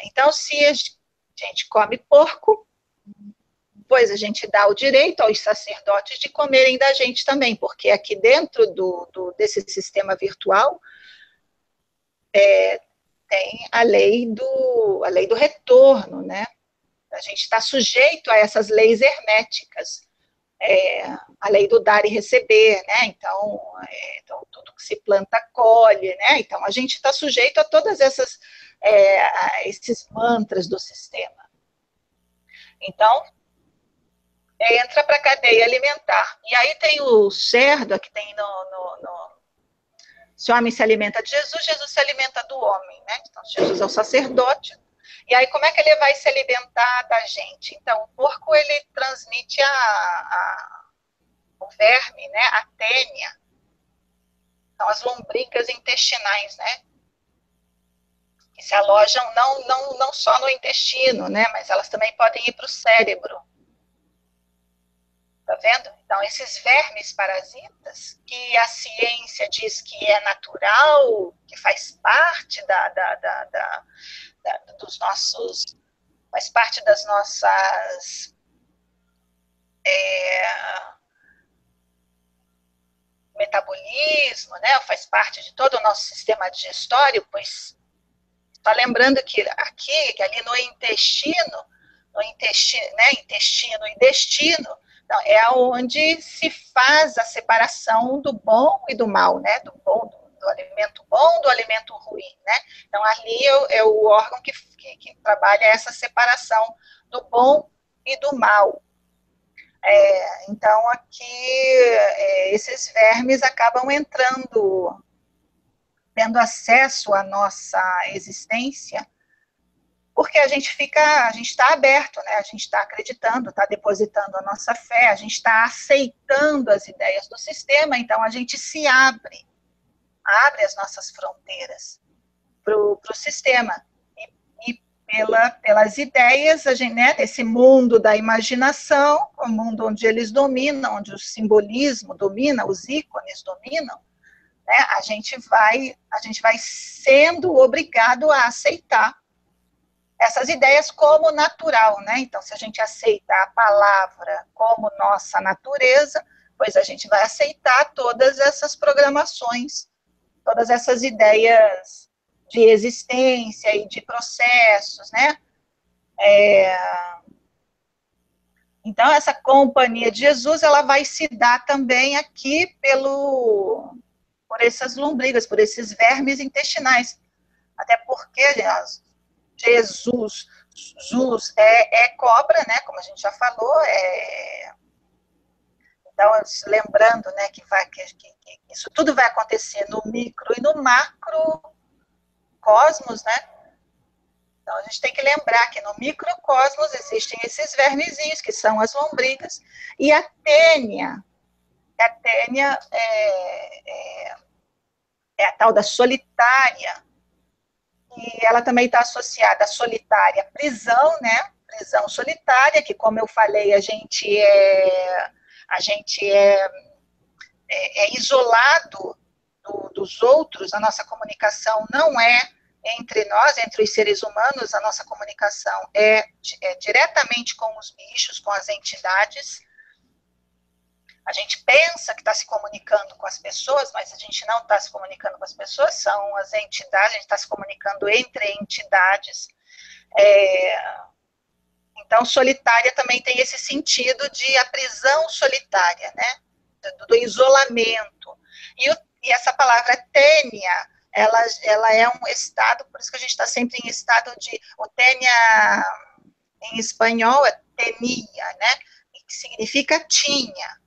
Então, se a gente come porco, pois a gente dá o direito aos sacerdotes de comerem da gente também, porque aqui dentro desse sistema virtual tem a lei do retorno, né? A gente está sujeito a essas leis herméticas. A lei do dar e receber, né? Então, tudo que se planta colhe, né? Então, a gente está sujeito a todas esses mantras do sistema. Então, entra para a cadeia alimentar. E aí tem o cerdo, aqui tem se o homem se alimenta de Jesus, Jesus se alimenta do homem, né? Então, Jesus é o sacerdote. E aí, como é que ele vai se alimentar da gente? Então, o porco, ele transmite o verme, né? A tênia. São as lombrigas intestinais, né? Que se alojam não só no intestino, né? Mas elas também podem ir para o cérebro. Tá vendo? Então, esses vermes parasitas, que a ciência diz que é natural, que faz parte dos nossos, faz parte das nossas metabolismo, né? Faz parte de todo o nosso sistema digestório, pois só lembrando que ali no intestino, né? Intestino e destino, então, é onde se faz a separação do bom e do mal, né? Do alimento bom, do alimento ruim, né? Então, ali é o órgão que trabalha essa separação do bom e do mal. Então, aqui, esses vermes acabam entrando, tendo acesso à nossa existência, porque a gente está aberto, né? A gente está acreditando, está depositando a nossa fé, a gente está aceitando as ideias do sistema, então a gente se abre as nossas fronteiras para o sistema. E pelas ideias, a gente, né, desse mundo da imaginação, o mundo onde eles dominam, onde o simbolismo domina, os ícones dominam, né, a gente vai sendo obrigado a aceitar essas ideias como natural, né? Então, se a gente aceita a palavra como nossa natureza, pois a gente vai aceitar todas essas programações, todas essas ideias de existência e de processos, né? Então, essa companhia de Jesus, ela vai se dar também aqui por essas lombrigas, por esses vermes intestinais. Até porque Jesus é cobra, né? Como a gente já falou. Então, lembrando, né, que isso tudo vai acontecer no micro e no macro cosmos, né? Então, a gente tem que lembrar que no microcosmos existem esses vermezinhos, que são as lombrigas, e a tênia é a tal da solitária, E ela também está associada à solitária prisão, né? Prisão solitária, que, como eu falei, a gente é isolado dos outros, a nossa comunicação não é entre nós, entre os seres humanos, a nossa comunicação é diretamente com os bichos, com as entidades. A gente pensa que está se comunicando com as pessoas, mas a gente não está se comunicando com as pessoas, são as entidades, a gente está se comunicando entre entidades. Então, solitária também tem esse sentido de a prisão solitária, né? Do isolamento. E essa palavra tênia, ela é um estado, por isso que a gente está sempre em estado de... O tênia, em espanhol, é tenia, né? Que significa tinha.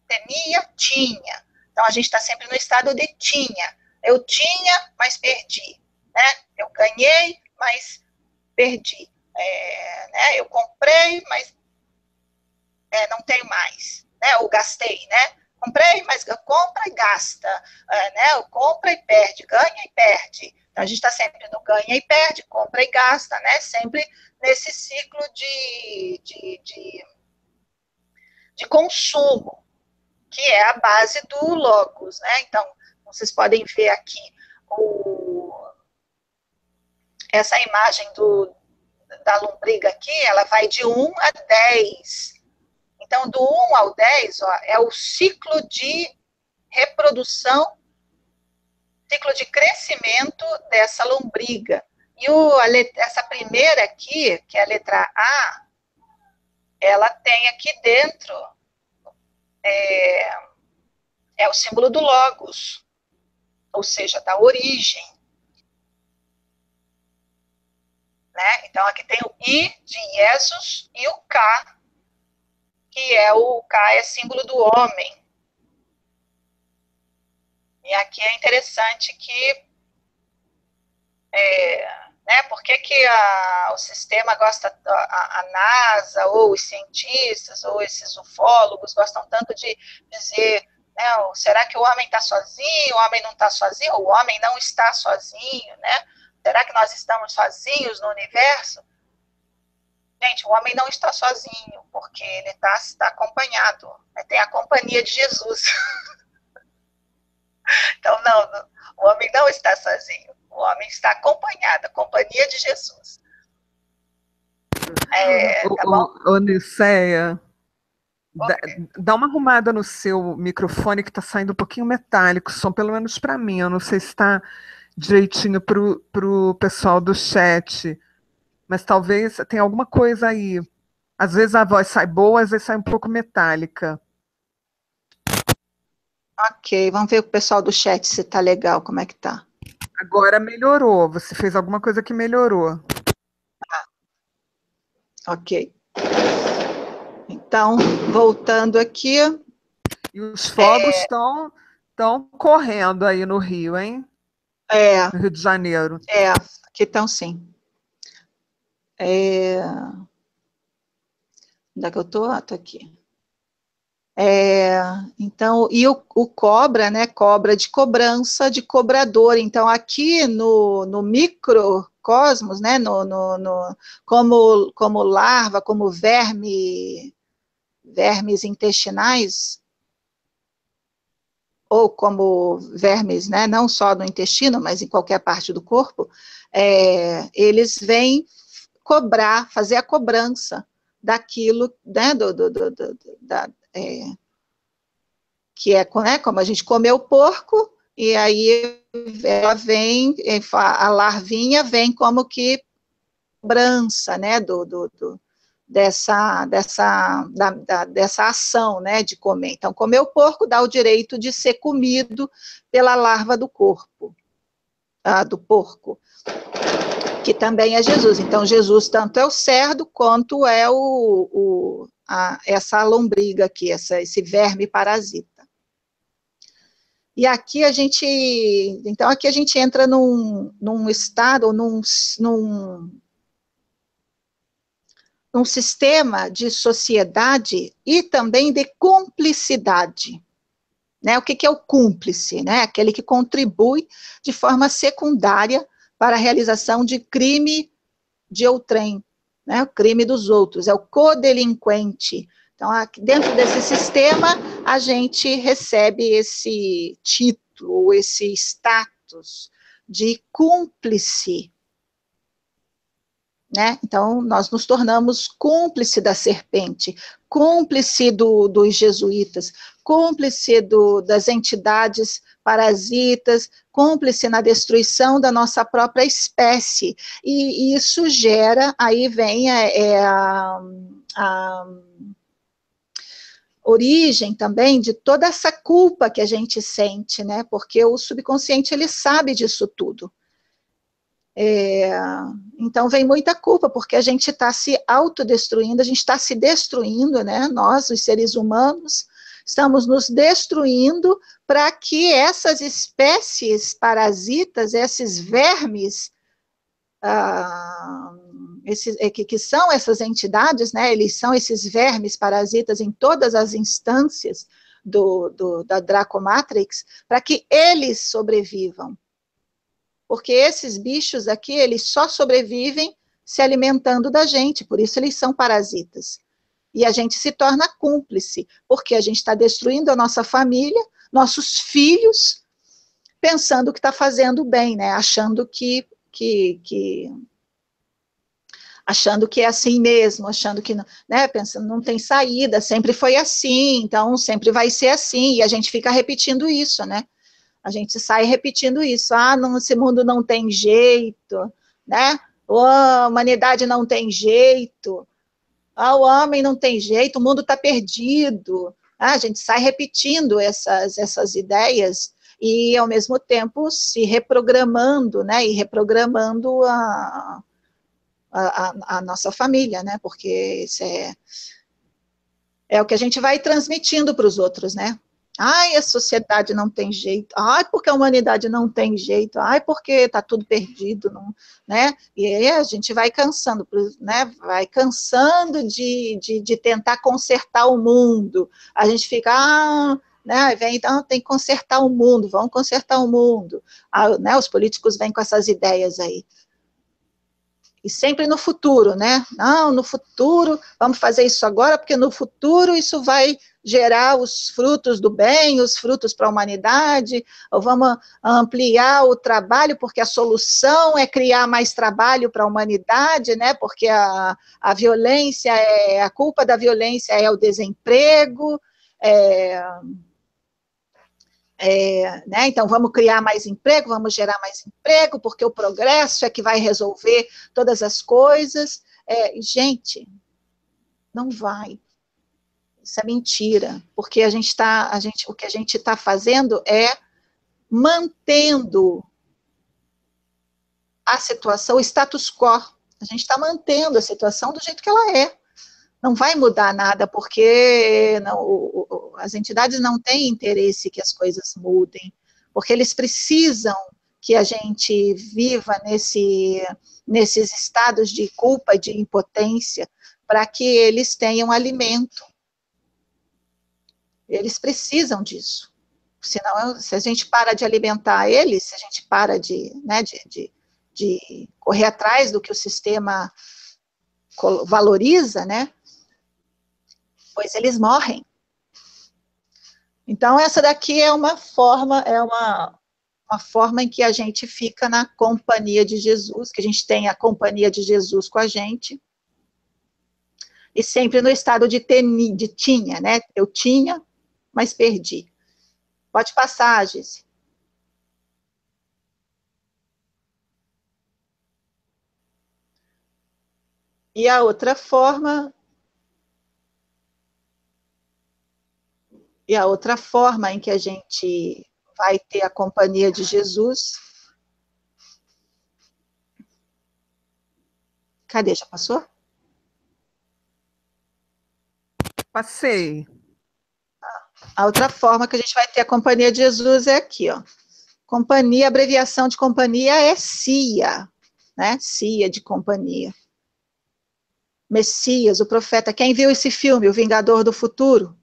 Tenia, tinha. Então, a gente está sempre no estado de tinha. Eu tinha, mas perdi. Né? Eu ganhei, mas perdi. Né? Eu comprei, mas não tenho mais. Né? Ou gastei, né? Comprei, mas compra e gasta. Né? Compra e perde, ganha e perde. Então, a gente está sempre no ganha e perde, compra e gasta, né? Sempre nesse ciclo de consumo, que é a base do logos, né? Então, vocês podem ver aqui essa imagem da lombriga aqui, ela vai de 1 a 10. Então, do 1 ao 10, ó, é o ciclo de reprodução, ciclo de crescimento dessa lombriga. E essa primeira aqui, que é a letra A, ela tem aqui dentro o símbolo do logos, ou seja, da origem. Né? Então, aqui tem o I de Jesus e o K, que o K é símbolo do homem. E aqui é interessante que, né, por que o sistema gosta, a NASA, ou os cientistas, ou esses ufólogos gostam tanto de dizer, né, será que o homem está sozinho, o homem não está sozinho, ou o homem não está sozinho, né? Será que nós estamos sozinhos no universo? Gente, o homem não está sozinho, porque ele está acompanhado, né? Tem a companhia de Jesus. Então, não, o homem não está sozinho, o homem está acompanhado, a companhia de Jesus. Tá bom? Niceia, dá uma arrumada no seu microfone, que está saindo um pouquinho metálico, som, pelo menos para mim, eu não sei se está direitinho para o pessoal do chat, mas talvez tenha alguma coisa aí. Às vezes a voz sai boa, às vezes sai um pouco metálica. Ok, vamos ver o pessoal do chat se tá legal, como é que tá. Agora melhorou, você fez alguma coisa que melhorou. Ok. Então, voltando aqui. E os fogos estão correndo aí no Rio, hein? No Rio de Janeiro. Aqui estão sim. Onde é que eu estou? Estou aqui. Então, e o cobra, né? Cobra de cobrança, de cobrador. Então, aqui no microcosmos, né? Como larva, como vermes intestinais, ou como vermes, né, não só no intestino, mas em qualquer parte do corpo, eles vêm fazer a cobrança daquilo, né, que é, né, como a gente comeu porco, e aí ela vem, a larvinha vem como que cobrança, né, dessa ação, né, de comer. Então, comer o porco dá o direito de ser comido pela larva do corpo, do porco, que também é Jesus. Então, Jesus tanto é o cerdo, quanto é essa lombriga aqui, esse verme parasita. E aqui a gente entra num estado, num sistema de sociedade e também de cumplicidade. Né? O que é o cúmplice? Né? Aquele que contribui de forma secundária para a realização de crime de outrem, né, o crime dos outros, é o codelinquente. Então, dentro desse sistema, a gente recebe esse título, esse status de cúmplice, né? Então, nós nos tornamos cúmplice da serpente, cúmplice dos jesuítas, cúmplice das entidades parasitas, cúmplice na destruição da nossa própria espécie. E isso gera, aí vem a origem também de toda essa culpa que a gente sente, né? Porque o subconsciente, ele sabe disso tudo. Então vem muita culpa, porque a gente está se autodestruindo, a gente está se destruindo, né? Nós, os seres humanos, estamos nos destruindo para que essas espécies parasitas, esses vermes, que são essas entidades, né? Eles são esses vermes parasitas em todas as instâncias da Dracomatrix, para que eles sobrevivam. Porque esses bichos aqui, eles só sobrevivem se alimentando da gente, por isso eles são parasitas. E a gente se torna cúmplice, porque a gente está destruindo a nossa família, nossos filhos, pensando que está fazendo bem, né? Achando que é assim mesmo, achando que, né, pensando, não tem saída, sempre foi assim, então sempre vai ser assim, e a gente fica repetindo isso, né? A gente sai repetindo isso, não, esse mundo não tem jeito, né? A humanidade não tem jeito, o homem não tem jeito, o mundo está perdido. A gente sai repetindo essas ideias e, ao mesmo tempo, se reprogramando, né? E reprogramando a nossa família, né? Porque isso é o que a gente vai transmitindo para os outros, né? Ai, a sociedade não tem jeito, ai, porque a humanidade não tem jeito, ai, porque está tudo perdido, não, né? E aí a gente vai cansando, né? Vai cansando de tentar consertar o mundo. A gente fica, né? Vem, então tem que consertar o mundo, vamos consertar o mundo. Né? Os políticos vêm com essas ideias aí. E sempre no futuro, né? Não, no futuro, vamos fazer isso agora, porque no futuro isso vai gerar os frutos do bem, os frutos para a humanidade, ou vamos ampliar o trabalho, porque a solução é criar mais trabalho para a humanidade, né? Porque a violência, a culpa da violência é o desemprego, né? Então vamos criar mais emprego, vamos gerar mais emprego, porque o progresso é que vai resolver todas as coisas. Gente, não vai. Isso é mentira, porque o que a gente está fazendo é mantendo a situação, o status quo. A gente está mantendo a situação do jeito que ela é. Não vai mudar nada, porque as entidades não têm interesse que as coisas mudem, porque eles precisam que a gente viva nesses estados de culpa e de impotência, para que eles tenham alimento. Eles precisam disso. Senão, se a gente para de alimentar eles, se a gente para de correr atrás do que o sistema valoriza, né, pois eles morrem. Então, essa daqui é uma forma em que a gente fica na companhia de Jesus, que a gente tem a companhia de Jesus com a gente, e sempre no estado de tinha, né? Eu tinha, mas perdi. Pode passar, Giz. E a outra forma em que a gente vai ter a companhia de Jesus. Cadê? Já passou? Passei. A outra forma que a gente vai ter a companhia de Jesus é aqui, ó. Companhia, abreviação de companhia é CIA, né? CIA de companhia. Messias, o profeta. Quem viu esse filme, O Vingador do Futuro?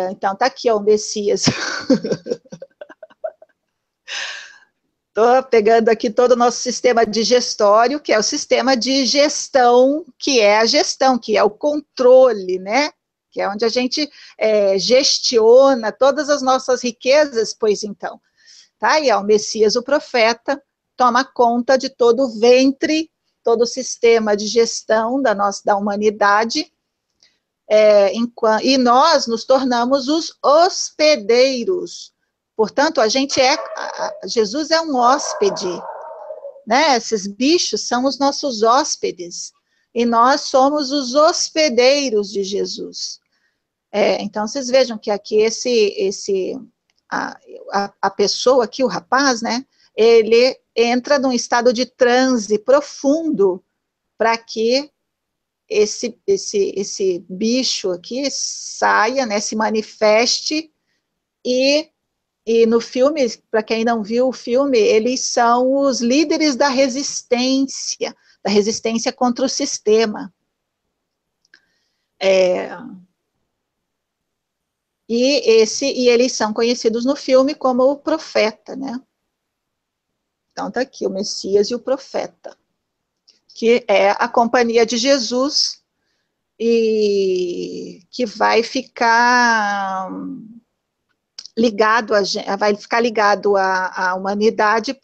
Então, tá aqui, ó, o Messias. Estou pegando aqui todo o nosso sistema digestório, que é o sistema de gestão, que é a gestão, que é o controle, né? Que é onde a gente gestiona todas as nossas riquezas, pois então. Tá? E é o Messias, o profeta, toma conta de todo o ventre, todo o sistema de gestão da humanidade, e nós nos tornamos os hospedeiros. Portanto, Jesus é um hóspede, né? Esses bichos são os nossos hóspedes, e nós somos os hospedeiros de Jesus. Então, vocês vejam que aqui a pessoa aqui, o rapaz, né? Ele entra num estado de transe profundo para que esse bicho aqui saia, né? Se manifeste e no filme, para quem não viu o filme, eles são os líderes da resistência contra o sistema. E eles são conhecidos no filme como o profeta, né? Então está aqui o Messias e o profeta, que é a companhia de Jesus e que vai ficar ligado à humanidade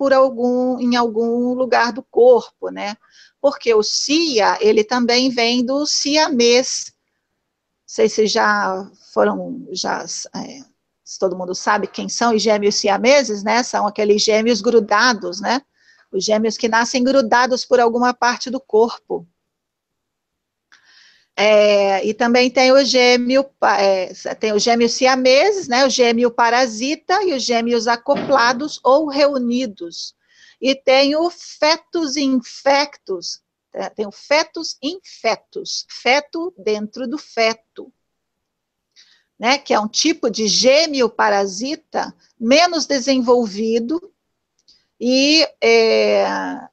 em algum lugar do corpo, né? Porque o Sia, ele também vem do siamês. Não sei se se todo mundo sabe quem são os gêmeos siameses, né? São aqueles gêmeos grudados, né? Os gêmeos que nascem grudados por alguma parte do corpo. E também tem os gêmeos siameses, né, o gêmeo parasita e os gêmeos acoplados ou reunidos. E tem o fetus infectus, tem o fetus infectus, feto dentro do feto, né, que é um tipo de gêmeo parasita menos desenvolvido, e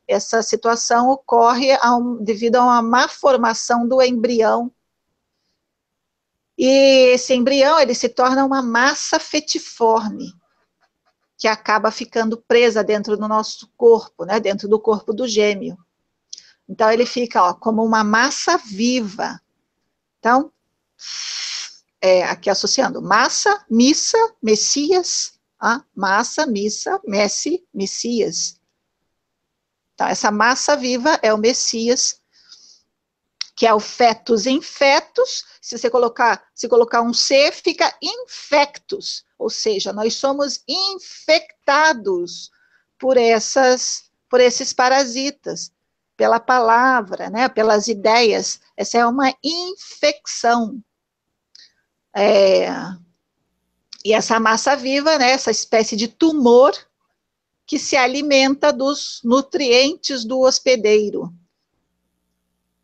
essa situação ocorre devido a uma má formação do embrião. E esse embrião, ele se torna uma massa fetiforme, que acaba ficando presa dentro do nosso corpo, né, dentro do corpo do gêmeo. Então, ele fica como uma massa viva. Então, aqui associando massa, missa, Messias, massa, missa, Messias. Então, essa massa viva é o Messias, que é o fetus infectus. Se colocar um C, fica infectus, ou seja, nós somos infectados por esses parasitas, pela palavra, né, pelas ideias. Essa é uma infecção. E essa massa viva, né, essa espécie de tumor que se alimenta dos nutrientes do hospedeiro.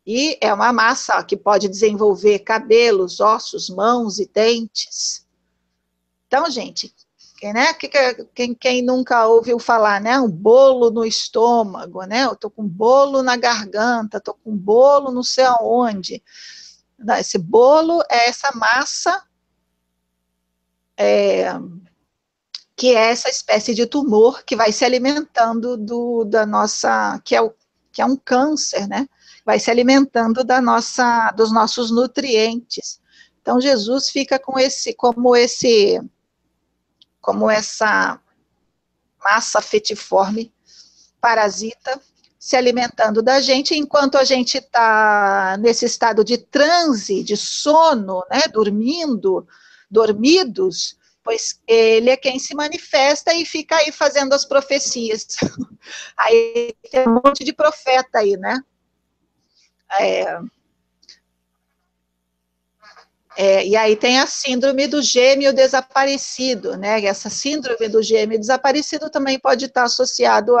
E é uma massa que pode desenvolver cabelos, ossos, mãos e dentes. Então, gente, né, quem nunca ouviu falar, né, um bolo no estômago, né, eu tô com bolo na garganta, tô com bolo não sei aonde. Esse bolo é essa massa, que é essa espécie de tumor que vai se alimentando da nossa, que é um câncer, né, vai se alimentando dos nossos nutrientes. Então, Jesus fica como essa massa fetiforme, parasita, se alimentando da gente, enquanto a gente está nesse estado de transe, de sono, né, dormidos, pois ele é quem se manifesta e fica aí fazendo as profecias. Aí tem um monte de profeta aí, né? E aí tem a síndrome do gêmeo desaparecido, né? E essa síndrome do gêmeo desaparecido também pode estar associado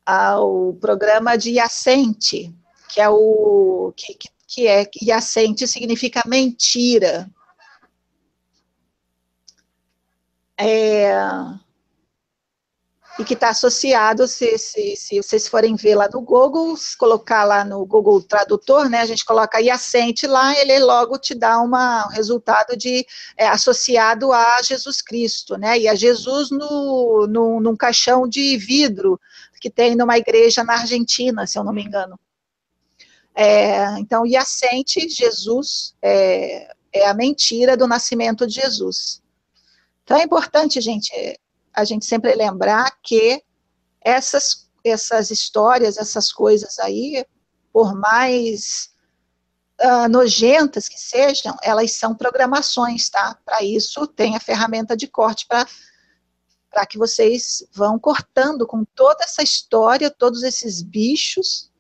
ao programa de Yacente, que é Yacente significa mentira. e que está associado, se vocês forem ver lá no Google, colocar lá no Google Tradutor, né, a gente coloca Iacente lá, ele logo te dá um resultado associado a Jesus Cristo, né, e a Jesus num caixão de vidro que tem numa igreja na Argentina, se eu não me engano. Então, Iacente, Jesus, é a mentira do nascimento de Jesus. Então, é importante, a gente sempre lembrar que essas histórias, essas coisas aí, por mais nojentas que sejam, elas são programações, tá? Para isso, tem a ferramenta de corte para que vocês vão cortando com toda essa história, todos esses bichos,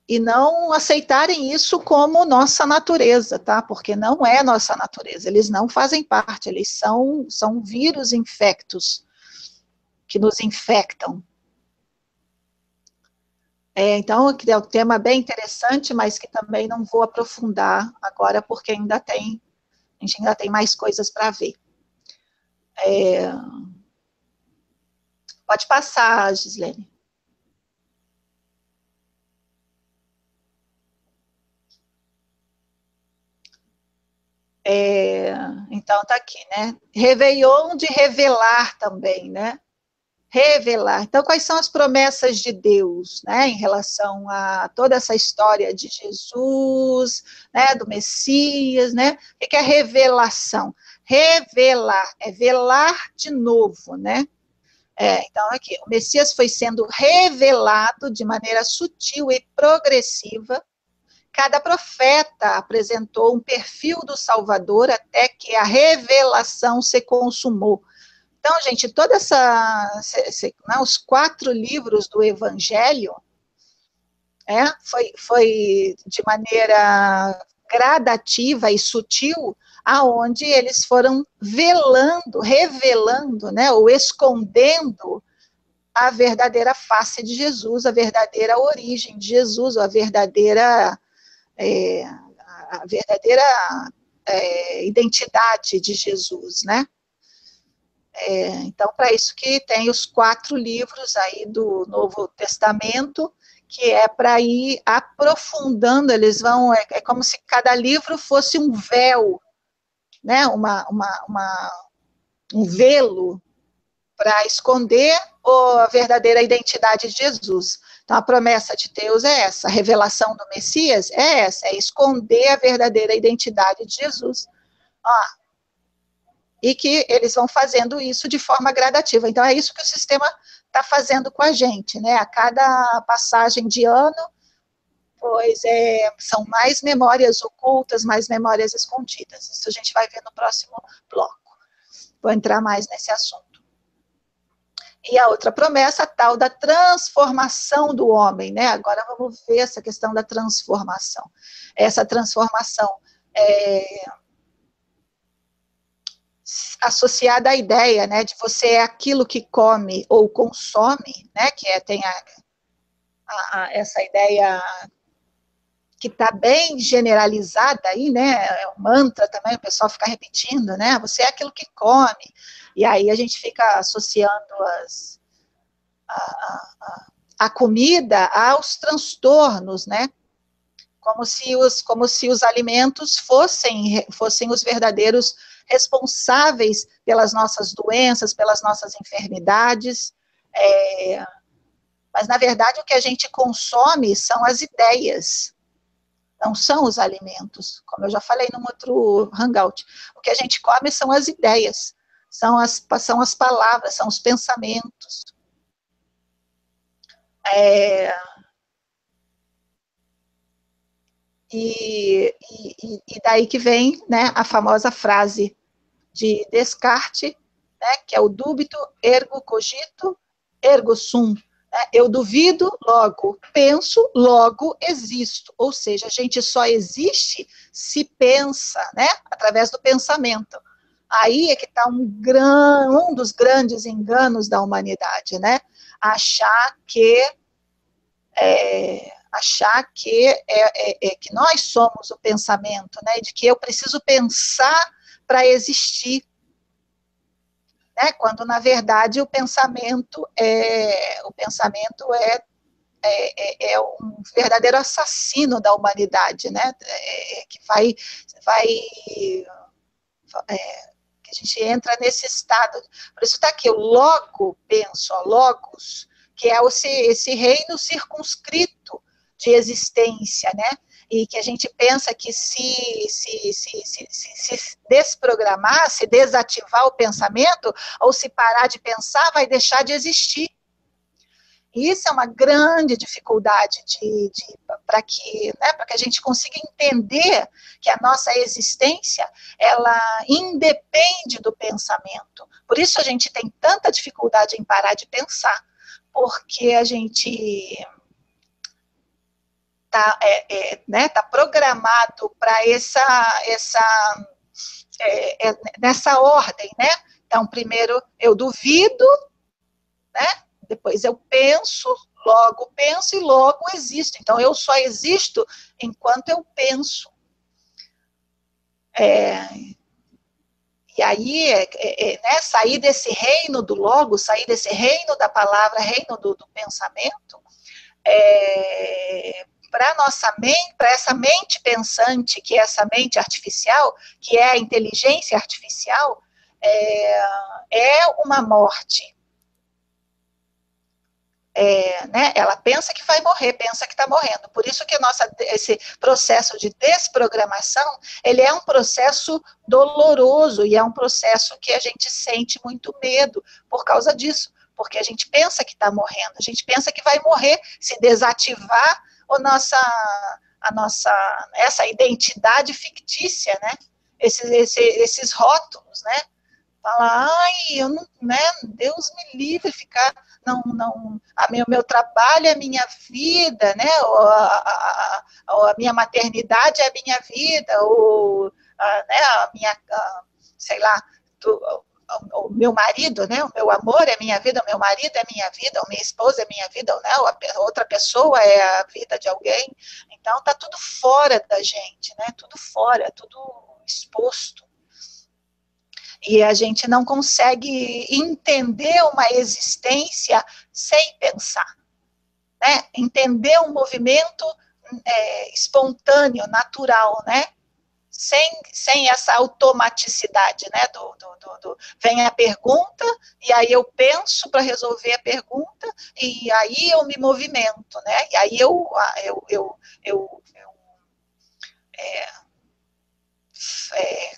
e não aceitarem isso como nossa natureza, tá? Porque não é nossa natureza, eles não fazem parte, eles são vírus infectos que nos infectam. Então, é um tema bem interessante, mas que também não vou aprofundar agora, porque a gente ainda tem mais coisas para ver. Pode passar, Gislene. Então, tá aqui, né? Réveillon de revelar também, né? Revelar. Então, quais são as promessas de Deus, né, em relação a toda essa história de Jesus, né, do Messias, né? O que é revelação? Revelar, é velar de novo, né? Então, aqui, o Messias foi sendo revelado de maneira sutil e progressiva. Cada profeta apresentou um perfil do Salvador até que a revelação se consumou. Então, gente, toda os 4 livros do Evangelho, foi de maneira gradativa e sutil, aonde eles foram revelando, né, ou escondendo a verdadeira face de Jesus, a verdadeira origem de Jesus, a verdadeira identidade de Jesus, né? Então, para isso que tem os 4 livros aí do Novo Testamento, que é para ir aprofundando, eles vão, é como se cada livro fosse um véu, né, um velo para esconder a verdadeira identidade de Jesus. Então, a promessa de Deus é essa, a revelação do Messias é essa, é esconder a verdadeira identidade de Jesus. E que eles vão fazendo isso de forma gradativa. Então, é isso que o sistema está fazendo com a gente, né? A cada passagem de ano, são mais memórias ocultas, mais memórias escondidas. Isso a gente vai ver no próximo bloco. Vou entrar mais nesse assunto. E a outra promessa, a tal da transformação do homem, né? Agora vamos ver essa questão da transformação. Essa transformação associada à ideia, né, de você é aquilo que come ou consome, né, que tem essa ideia que está bem generalizada aí, né, é um mantra também, o pessoal fica repetindo, né, você é aquilo que come, e aí a gente fica associando a comida aos transtornos, né, como se os alimentos fossem os verdadeiros responsáveis pelas nossas doenças, pelas nossas enfermidades, mas, na verdade, o que a gente consome são as ideias, não são os alimentos, como eu já falei num outro hangout. O que a gente come são as ideias, são as palavras, são os pensamentos. E daí que vem, né, a famosa frase de Descartes, né, que é o dubito ergo cogito ergo sum. Né, eu duvido, logo penso, logo existo. Ou seja, a gente só existe se pensa, né, através do pensamento. Aí é que está um dos grandes enganos da humanidade, né? Achar que que nós somos o pensamento, né? De que eu preciso pensar para existir. né? Quando, na verdade, o pensamento é um verdadeiro assassino da humanidade, né? Que que a gente entra nesse estado. Por isso está aqui, o logo, penso, logos, que é esse reino circunscrito de existência, né? E que a gente pensa que se desprogramar, se desativar o pensamento, ou se parar de pensar, vai deixar de existir. E isso é uma grande dificuldade para que a gente consiga entender que a nossa existência, ela independe do pensamento. Por isso a gente tem tanta dificuldade em parar de pensar, porque a gente tá programado para nessa ordem, né? Então, primeiro eu duvido, né? Depois eu penso e logo existo. Então, eu só existo enquanto eu penso. E aí, né, sair desse reino do logo, sair desse reino da palavra, reino do pensamento, para nossa mente, para essa mente pensante, que é essa mente artificial, que é a inteligência artificial, é uma morte. Né, ela pensa que vai morrer, pensa que está morrendo. Por isso que esse processo de desprogramação, ele é um processo doloroso e é um processo que a gente sente muito medo por causa disso, porque a gente pensa que está morrendo, a gente pensa que vai morrer se desativar essa identidade fictícia, né? Esses rótulos, né? Falar, eu não, né? Deus me livre ficar, meu trabalho é a minha vida, né? Ou a minha maternidade é a minha vida, ou né? Sei lá, o meu marido, né? O meu amor é minha vida, o meu marido é minha vida, a minha esposa é minha vida, ou não, a outra pessoa é a vida de alguém. Então tá tudo fora da gente, né? Tudo fora, tudo exposto. E a gente não consegue entender uma existência sem pensar, né? Entender um movimento espontâneo, natural, né? Sem essa automaticidade, né? Vem a pergunta, e aí eu penso para resolver a pergunta, e aí eu me movimento, né? E aí eu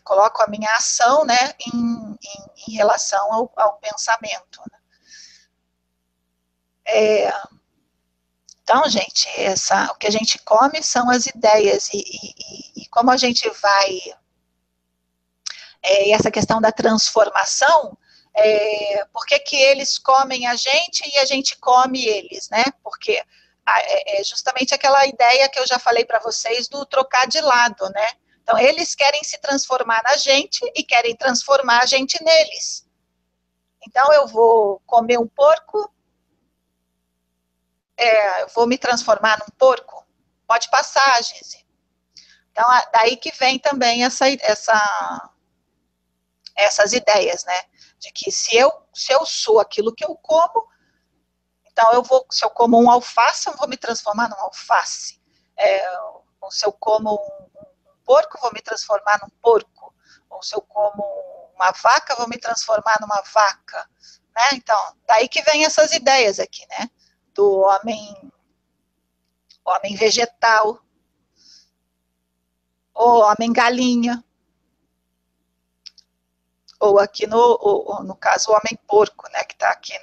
coloco a minha ação, né, em relação ao pensamento. Então, gente, o que a gente come são as ideias, e como a gente vai... essa questão da transformação, por que eles comem a gente e a gente come eles, né? Porque é justamente aquela ideia que eu já falei para vocês do trocar de lado, né? Então, eles querem se transformar na gente e querem transformar a gente neles. Então, eu vou comer um porco, eu vou me transformar num porco? Pode passar, Gise. Então, daí que vem também essas ideias, né? De que se eu sou aquilo que eu como, então se eu como um alface, eu vou me transformar num alface. Ou se eu como um porco, vou me transformar num porco. Ou se eu como uma vaca, vou me transformar numa vaca. Né? Então, daí que vem essas ideias aqui, né? Do homem vegetal, ou homem galinha, ou aqui no caso, o homem porco, né? Que está aqui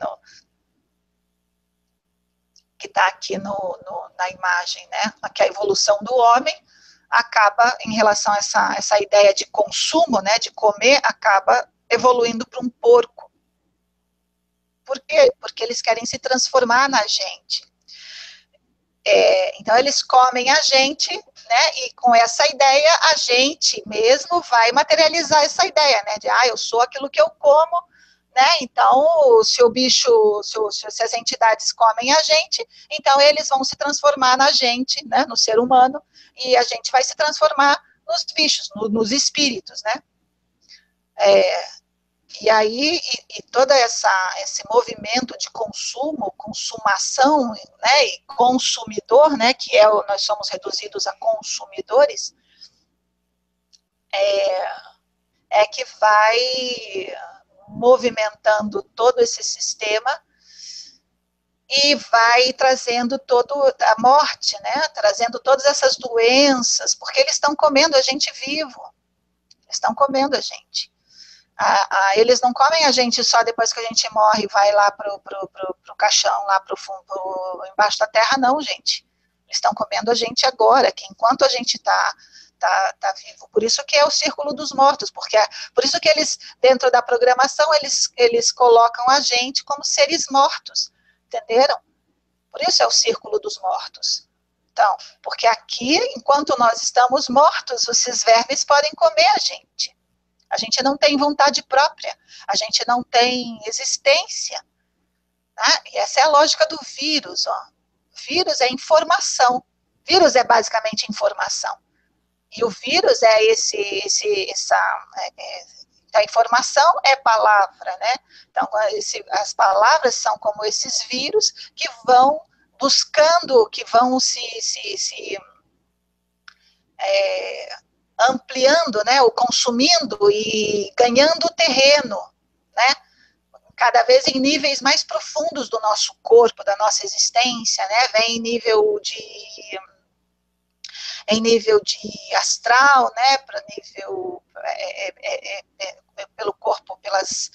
na imagem, né? Aqui a evolução do homem acaba, em relação a essa ideia de consumo, né, de comer, acaba evoluindo para um porco. Por quê? Porque eles querem se transformar na gente. Então, eles comem a gente, né, e com essa ideia, a gente mesmo vai materializar essa ideia, né, de, eu sou aquilo que eu como, né, então, se as entidades comem a gente, então eles vão se transformar na gente, né, no ser humano, e a gente vai se transformar nos bichos, nos espíritos, né. E aí, todo esse movimento de consumo, consumação, né, e consumidor, né, que nós somos reduzidos a consumidores, é que vai movimentando todo esse sistema e vai trazendo toda a morte, né, trazendo todas essas doenças, porque eles estão comendo a gente vivo, eles estão comendo a gente. Eles não comem a gente só depois que a gente morre e vai lá pro caixão, lá pro fundo, embaixo da terra, não, gente. Eles estão comendo a gente agora, que enquanto a gente tá vivo. Por isso que é o círculo dos mortos, por isso que eles, dentro da programação, eles colocam a gente como seres mortos, entenderam? Por isso é o círculo dos mortos. Então, porque aqui, enquanto nós estamos mortos, esses vermes podem comer a gente. A gente não tem vontade própria, a gente não tem existência. Né? E essa é a lógica do vírus. Ó. Vírus é informação. Vírus é basicamente informação. E o vírus é a informação é palavra, né? Então, as palavras são como esses vírus que vão buscando, que vão ampliando, né, ou consumindo e ganhando terreno, né, cada vez em níveis mais profundos do nosso corpo, da nossa existência, né, vem em nível de astral, né, para nível pelo corpo, pelas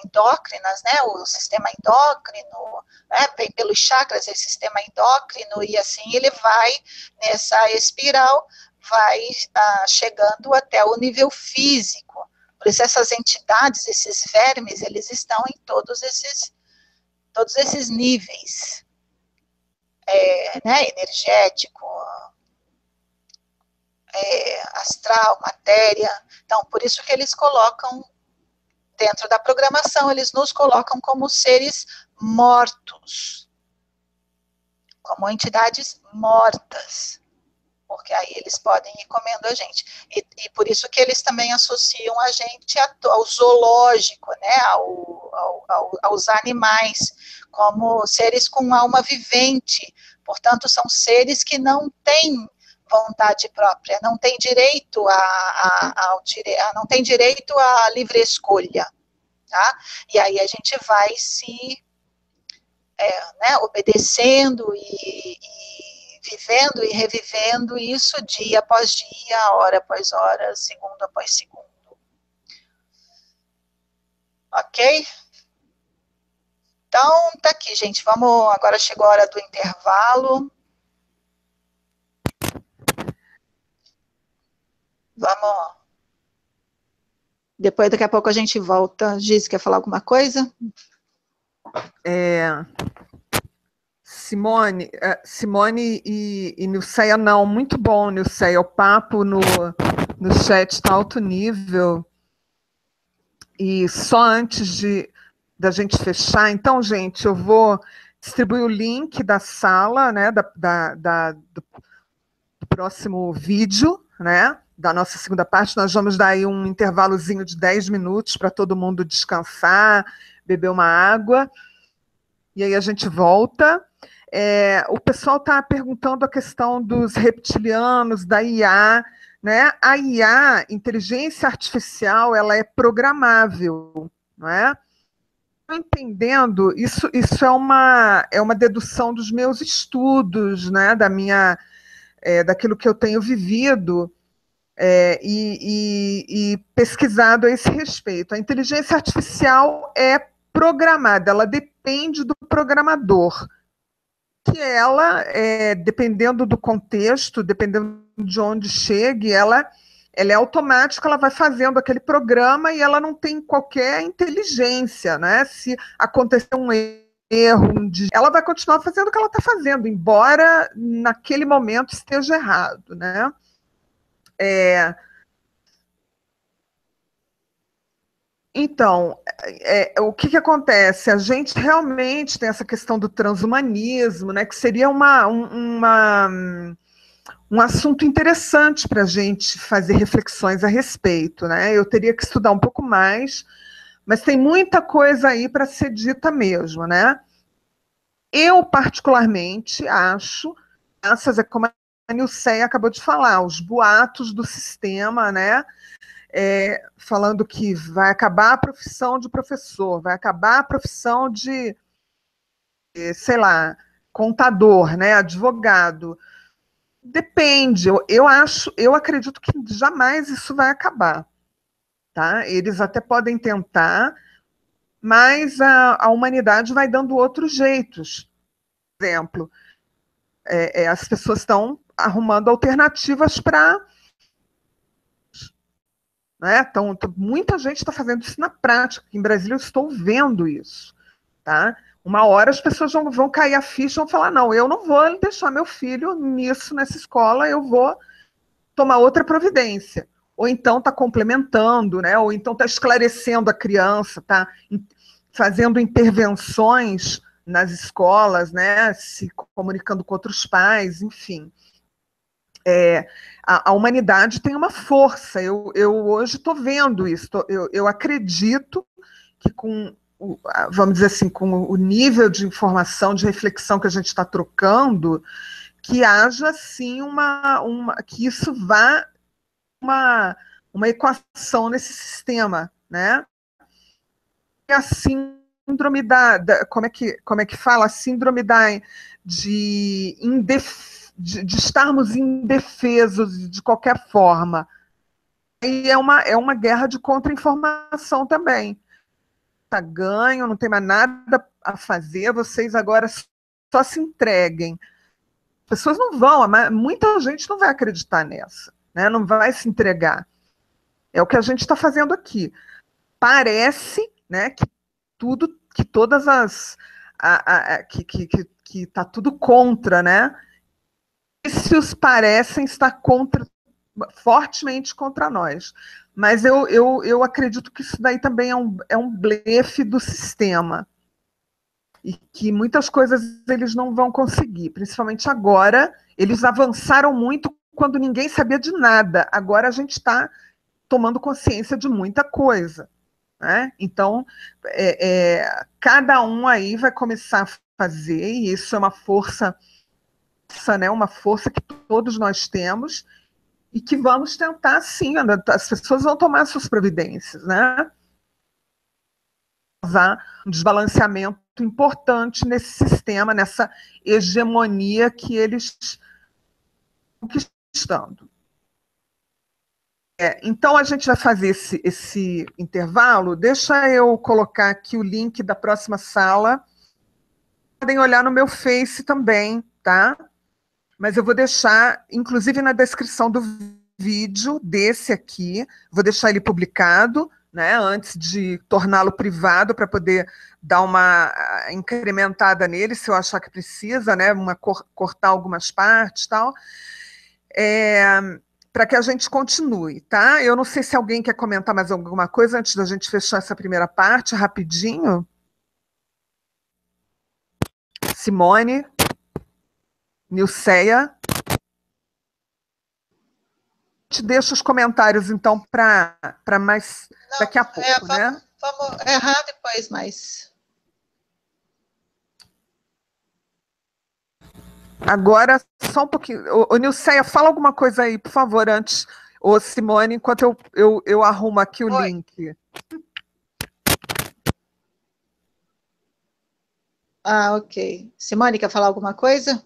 endócrinas, né, o sistema endócrino, né, vem pelos chakras, esse sistema endócrino, e assim ele vai nessa espiral, vai chegando até o nível físico. Por isso essas entidades, esses vermes, eles estão em todos esses níveis, né, energético, astral, matéria. Então, por isso que eles colocam, dentro da programação, eles nos colocam como seres mortos, como entidades mortas, porque aí eles podem ir comendo a gente. E por isso que eles também associam a gente ao zoológico, né, aos animais, como seres com alma vivente. Portanto, são seres que não têm vontade própria, não têm direito não tem direito à livre escolha. Tá? E aí a gente vai né, obedecendo e vivendo e revivendo isso dia após dia, hora após hora, segundo após segundo. Ok? Então, tá aqui, gente. Agora chegou a hora do intervalo. Vamos. Depois, daqui a pouco, a gente volta. Giz, quer falar alguma coisa? Simone e Nilceia, não, muito bom, Nilceia, o papo no chat está alto nível, e só antes da gente fechar, então, gente, eu vou distribuir o link da sala, né, do próximo vídeo, né, da nossa segunda parte. Nós vamos dar aí um intervalozinho de 10 minutos para todo mundo descansar, beber uma água, e aí a gente volta. O pessoal está perguntando a questão dos reptilianos, da IA, né? A IA, inteligência artificial, ela é programável, não é? Entendendo, isso é uma dedução dos meus estudos, né? Daquilo que eu tenho vivido e pesquisado a esse respeito. A inteligência artificial é programada, ela depende do programador, que ela, dependendo do contexto, dependendo de onde chegue, ela é automática, ela vai fazendo aquele programa e ela não tem qualquer inteligência, né? Se acontecer um erro, ela vai continuar fazendo o que ela está fazendo, embora naquele momento esteja errado, né? Então, o que acontece? A gente realmente tem essa questão do transhumanismo, né, que seria um assunto interessante para a gente fazer reflexões a respeito, né? Eu teria que estudar um pouco mais, Mas tem muita coisa aí para ser dita mesmo, né? Eu, particularmente, acho, essas é como a Nilceia acabou de falar, os boatos do sistema, né? Falando que vai acabar a profissão de professor, vai acabar a profissão de, sei lá, contador, né? Advogado. Depende, eu acredito que jamais isso vai acabar, tá? Eles até podem tentar, mas a humanidade vai dando outros jeitos. Por exemplo, as pessoas estão arrumando alternativas para, né? Muita gente está fazendo isso na prática. Em Brasília eu estou vendo isso, tá? Uma hora as pessoas vão cair a ficha e vão falar, não, eu não vou deixar meu filho nessa escola, eu vou tomar outra providência. Ou então está complementando, né? Ou então está esclarecendo a criança, está fazendo intervenções nas escolas, né? Se comunicando com outros pais, enfim. A humanidade tem uma força. Eu hoje estou vendo isso. Eu acredito que vamos dizer assim, com o nível de informação, de reflexão que a gente está trocando, que haja, sim, que isso vá uma equação nesse sistema, né? E a síndrome como é que fala? A síndrome de estarmos indefesos de qualquer forma. E é uma guerra de contra-informação também. Tá ganho, não tem mais nada a fazer, vocês agora só se entreguem. As pessoas não vão, muita gente não vai acreditar nessa, né? Não vai se entregar. É o que a gente está fazendo aqui. Parece, né, que todas as que está tudo contra, né? Vícios parecem estar fortemente contra nós. Mas eu acredito que isso daí também é um blefe do sistema. E que muitas coisas eles não vão conseguir, principalmente agora. Eles avançaram muito quando ninguém sabia de nada. Agora a gente está tomando consciência de muita coisa, né? Então, cada um aí vai começar a fazer, e isso é uma força, né? Uma força que todos nós temos, e que vamos tentar, sim, as pessoas vão tomar suas providências, né? Um desbalanceamento importante nesse sistema, nessa hegemonia que eles estão conquistando. Então, a gente vai fazer esse intervalo. Deixa eu colocar aqui o link da próxima sala. Podem olhar no meu Face também, tá? Mas eu vou deixar, inclusive na descrição do vídeo desse aqui, vou deixar ele publicado, né, antes de torná-lo privado, para poder dar uma incrementada nele, se eu achar que precisa, né, cortar algumas partes e tal. Para que a gente continue, tá? Eu não sei se alguém quer comentar mais alguma coisa antes da gente fechar essa primeira parte, rapidinho. Simone, Nilceia. Te deixo os comentários, então, para mais daqui a pouco, né? Vamos errar depois, mas... Agora, só um pouquinho. Ô, Nilceia, fala alguma coisa aí, por favor, antes. Ô, Simone, enquanto eu arrumo aqui o link. Ah, ok. Simone, quer falar alguma coisa?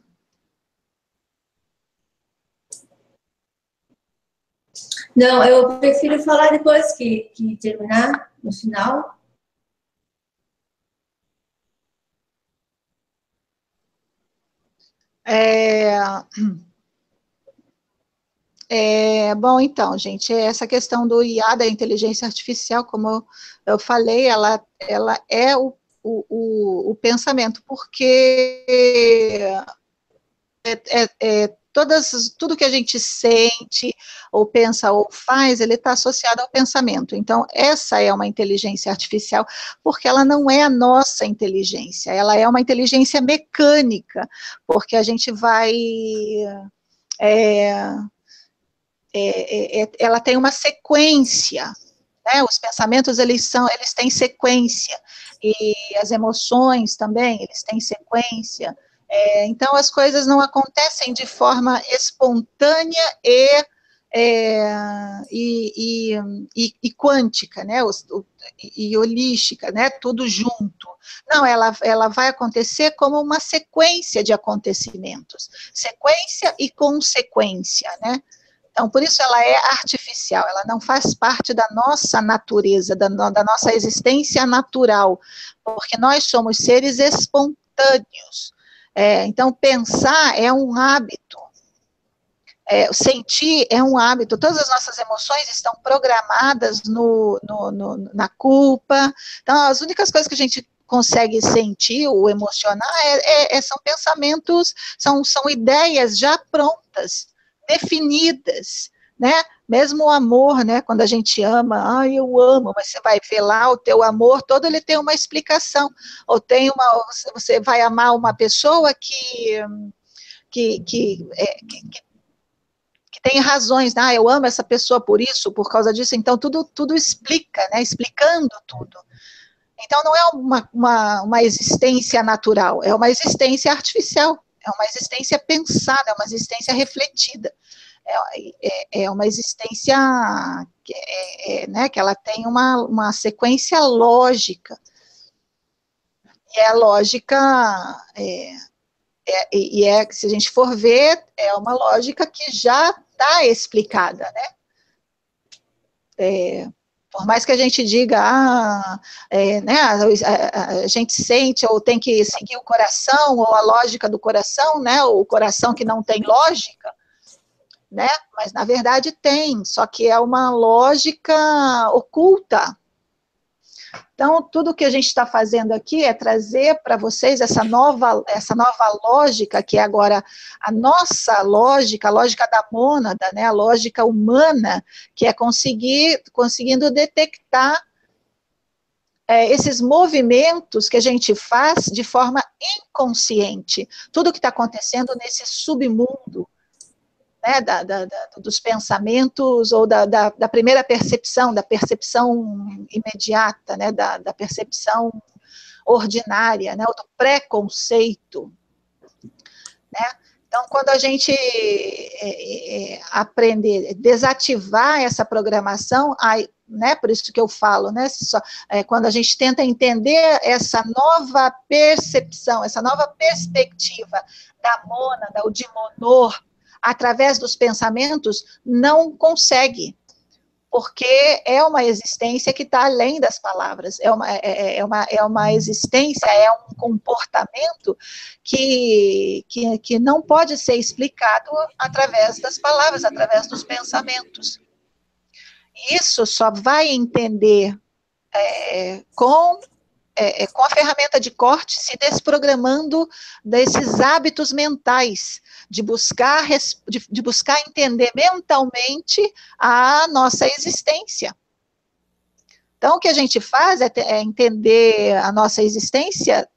Não, eu prefiro falar depois que terminar, no final. Bom, então, gente, essa questão do IA, da inteligência artificial, como eu falei, ela é o pensamento, porque tudo que a gente sente, ou pensa, ou faz, ele está associado ao pensamento. Então, essa é uma inteligência artificial, porque ela não é a nossa inteligência, ela é uma inteligência mecânica, porque a gente vai... ela tem uma sequência, né? Os pensamentos, eles têm sequência, e as emoções também, eles têm sequência. Então, as coisas não acontecem de forma espontânea e quântica, né? E holística, né? Tudo junto. Não, ela vai acontecer como uma sequência de acontecimentos, sequência e consequência, né? Então, por isso ela é artificial, ela não faz parte da nossa natureza, da nossa existência natural, porque nós somos seres espontâneos. Então, pensar é um hábito, sentir é um hábito, todas as nossas emoções estão programadas na culpa. Então, as únicas coisas que a gente consegue sentir ou emocionar são pensamentos, são ideias já prontas, definidas, né? Mesmo o amor, né? Quando a gente ama, eu amo, mas você vai ver lá o teu amor todo, ele tem uma explicação. Ou você vai amar uma pessoa que tem razões, eu amo essa pessoa por isso, por causa disso, então tudo explica, né? Explicando tudo. Então não é uma existência natural, é uma existência artificial, é uma existência pensada, é uma existência refletida, é uma existência né, que ela tem uma sequência lógica, e a lógica, se a gente for ver, é uma lógica que já está explicada, né? Por mais que a gente diga, né, a gente sente, ou tem que seguir o coração, ou a lógica do coração, né, o coração que não tem lógica, né, mas na verdade tem, só que é uma lógica oculta. Então, tudo que a gente está fazendo aqui é trazer para vocês essa nova lógica, que é agora a nossa lógica, a lógica da mônada, né, a lógica humana, que é conseguindo detectar esses movimentos que a gente faz de forma inconsciente. Tudo que está acontecendo nesse submundo, né, dos pensamentos, ou da primeira percepção, da percepção imediata, né, da percepção ordinária, né, ou do preconceito, né? Então, quando a gente aprender a desativar essa programação, né, por isso que eu falo, né, quando a gente tenta entender essa nova percepção, essa nova perspectiva da mônada, ou de monor, através dos pensamentos, não consegue, porque é uma existência que está além das palavras, é uma existência, é um comportamento que não pode ser explicado através das palavras, através dos pensamentos. Isso só vai entender com a ferramenta de corte, se desprogramando desses hábitos mentais, de buscar entender mentalmente a nossa existência. Então, o que a gente faz é entender a nossa existência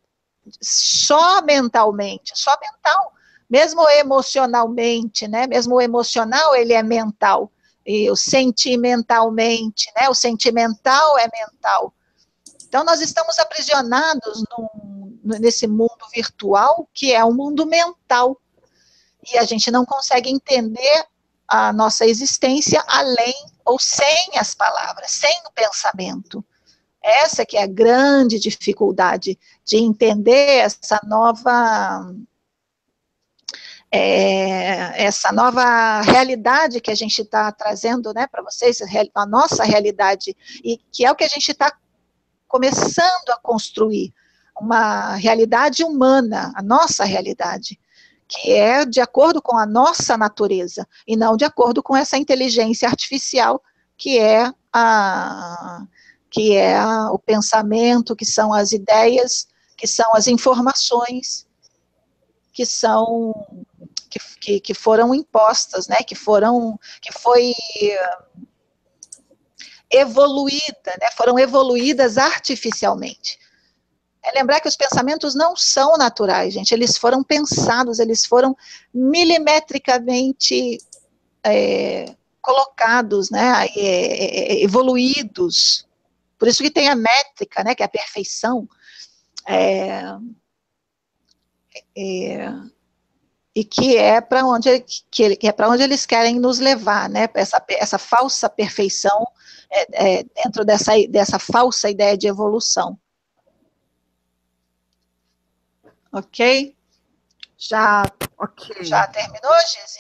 só mentalmente, só mental, mesmo emocionalmente, né? Mesmo o emocional, ele é mental, e o sentimentalmente, né? O sentimental é mental. Então, nós estamos aprisionados nesse mundo virtual, que é um mundo mental, e a gente não consegue entender a nossa existência além ou sem as palavras, sem o pensamento. Essa que é a grande dificuldade de entender essa nova realidade que a gente está trazendo, né, para vocês, a nossa realidade, e que é o que a gente está começando a construir, uma realidade humana, a nossa realidade, que é de acordo com a nossa natureza, e não de acordo com essa inteligência artificial, que é o pensamento, que são as ideias, que são as informações, que foram impostas, né, que foi evoluída, né, foram evoluídas artificialmente. Lembrar que os pensamentos não são naturais, gente, eles foram pensados, eles foram milimetricamente colocados, né, evoluídos. Por isso que tem a métrica, né, que é a perfeição, e que é para onde, onde eles querem nos levar, né, essa falsa perfeição, dentro dessa falsa ideia de evolução. Ok? Já terminou, Gise?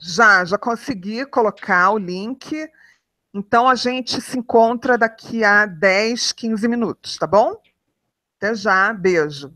Já consegui colocar o link. Então, a gente se encontra daqui a 10, 15 minutos, tá bom? Até já, beijo.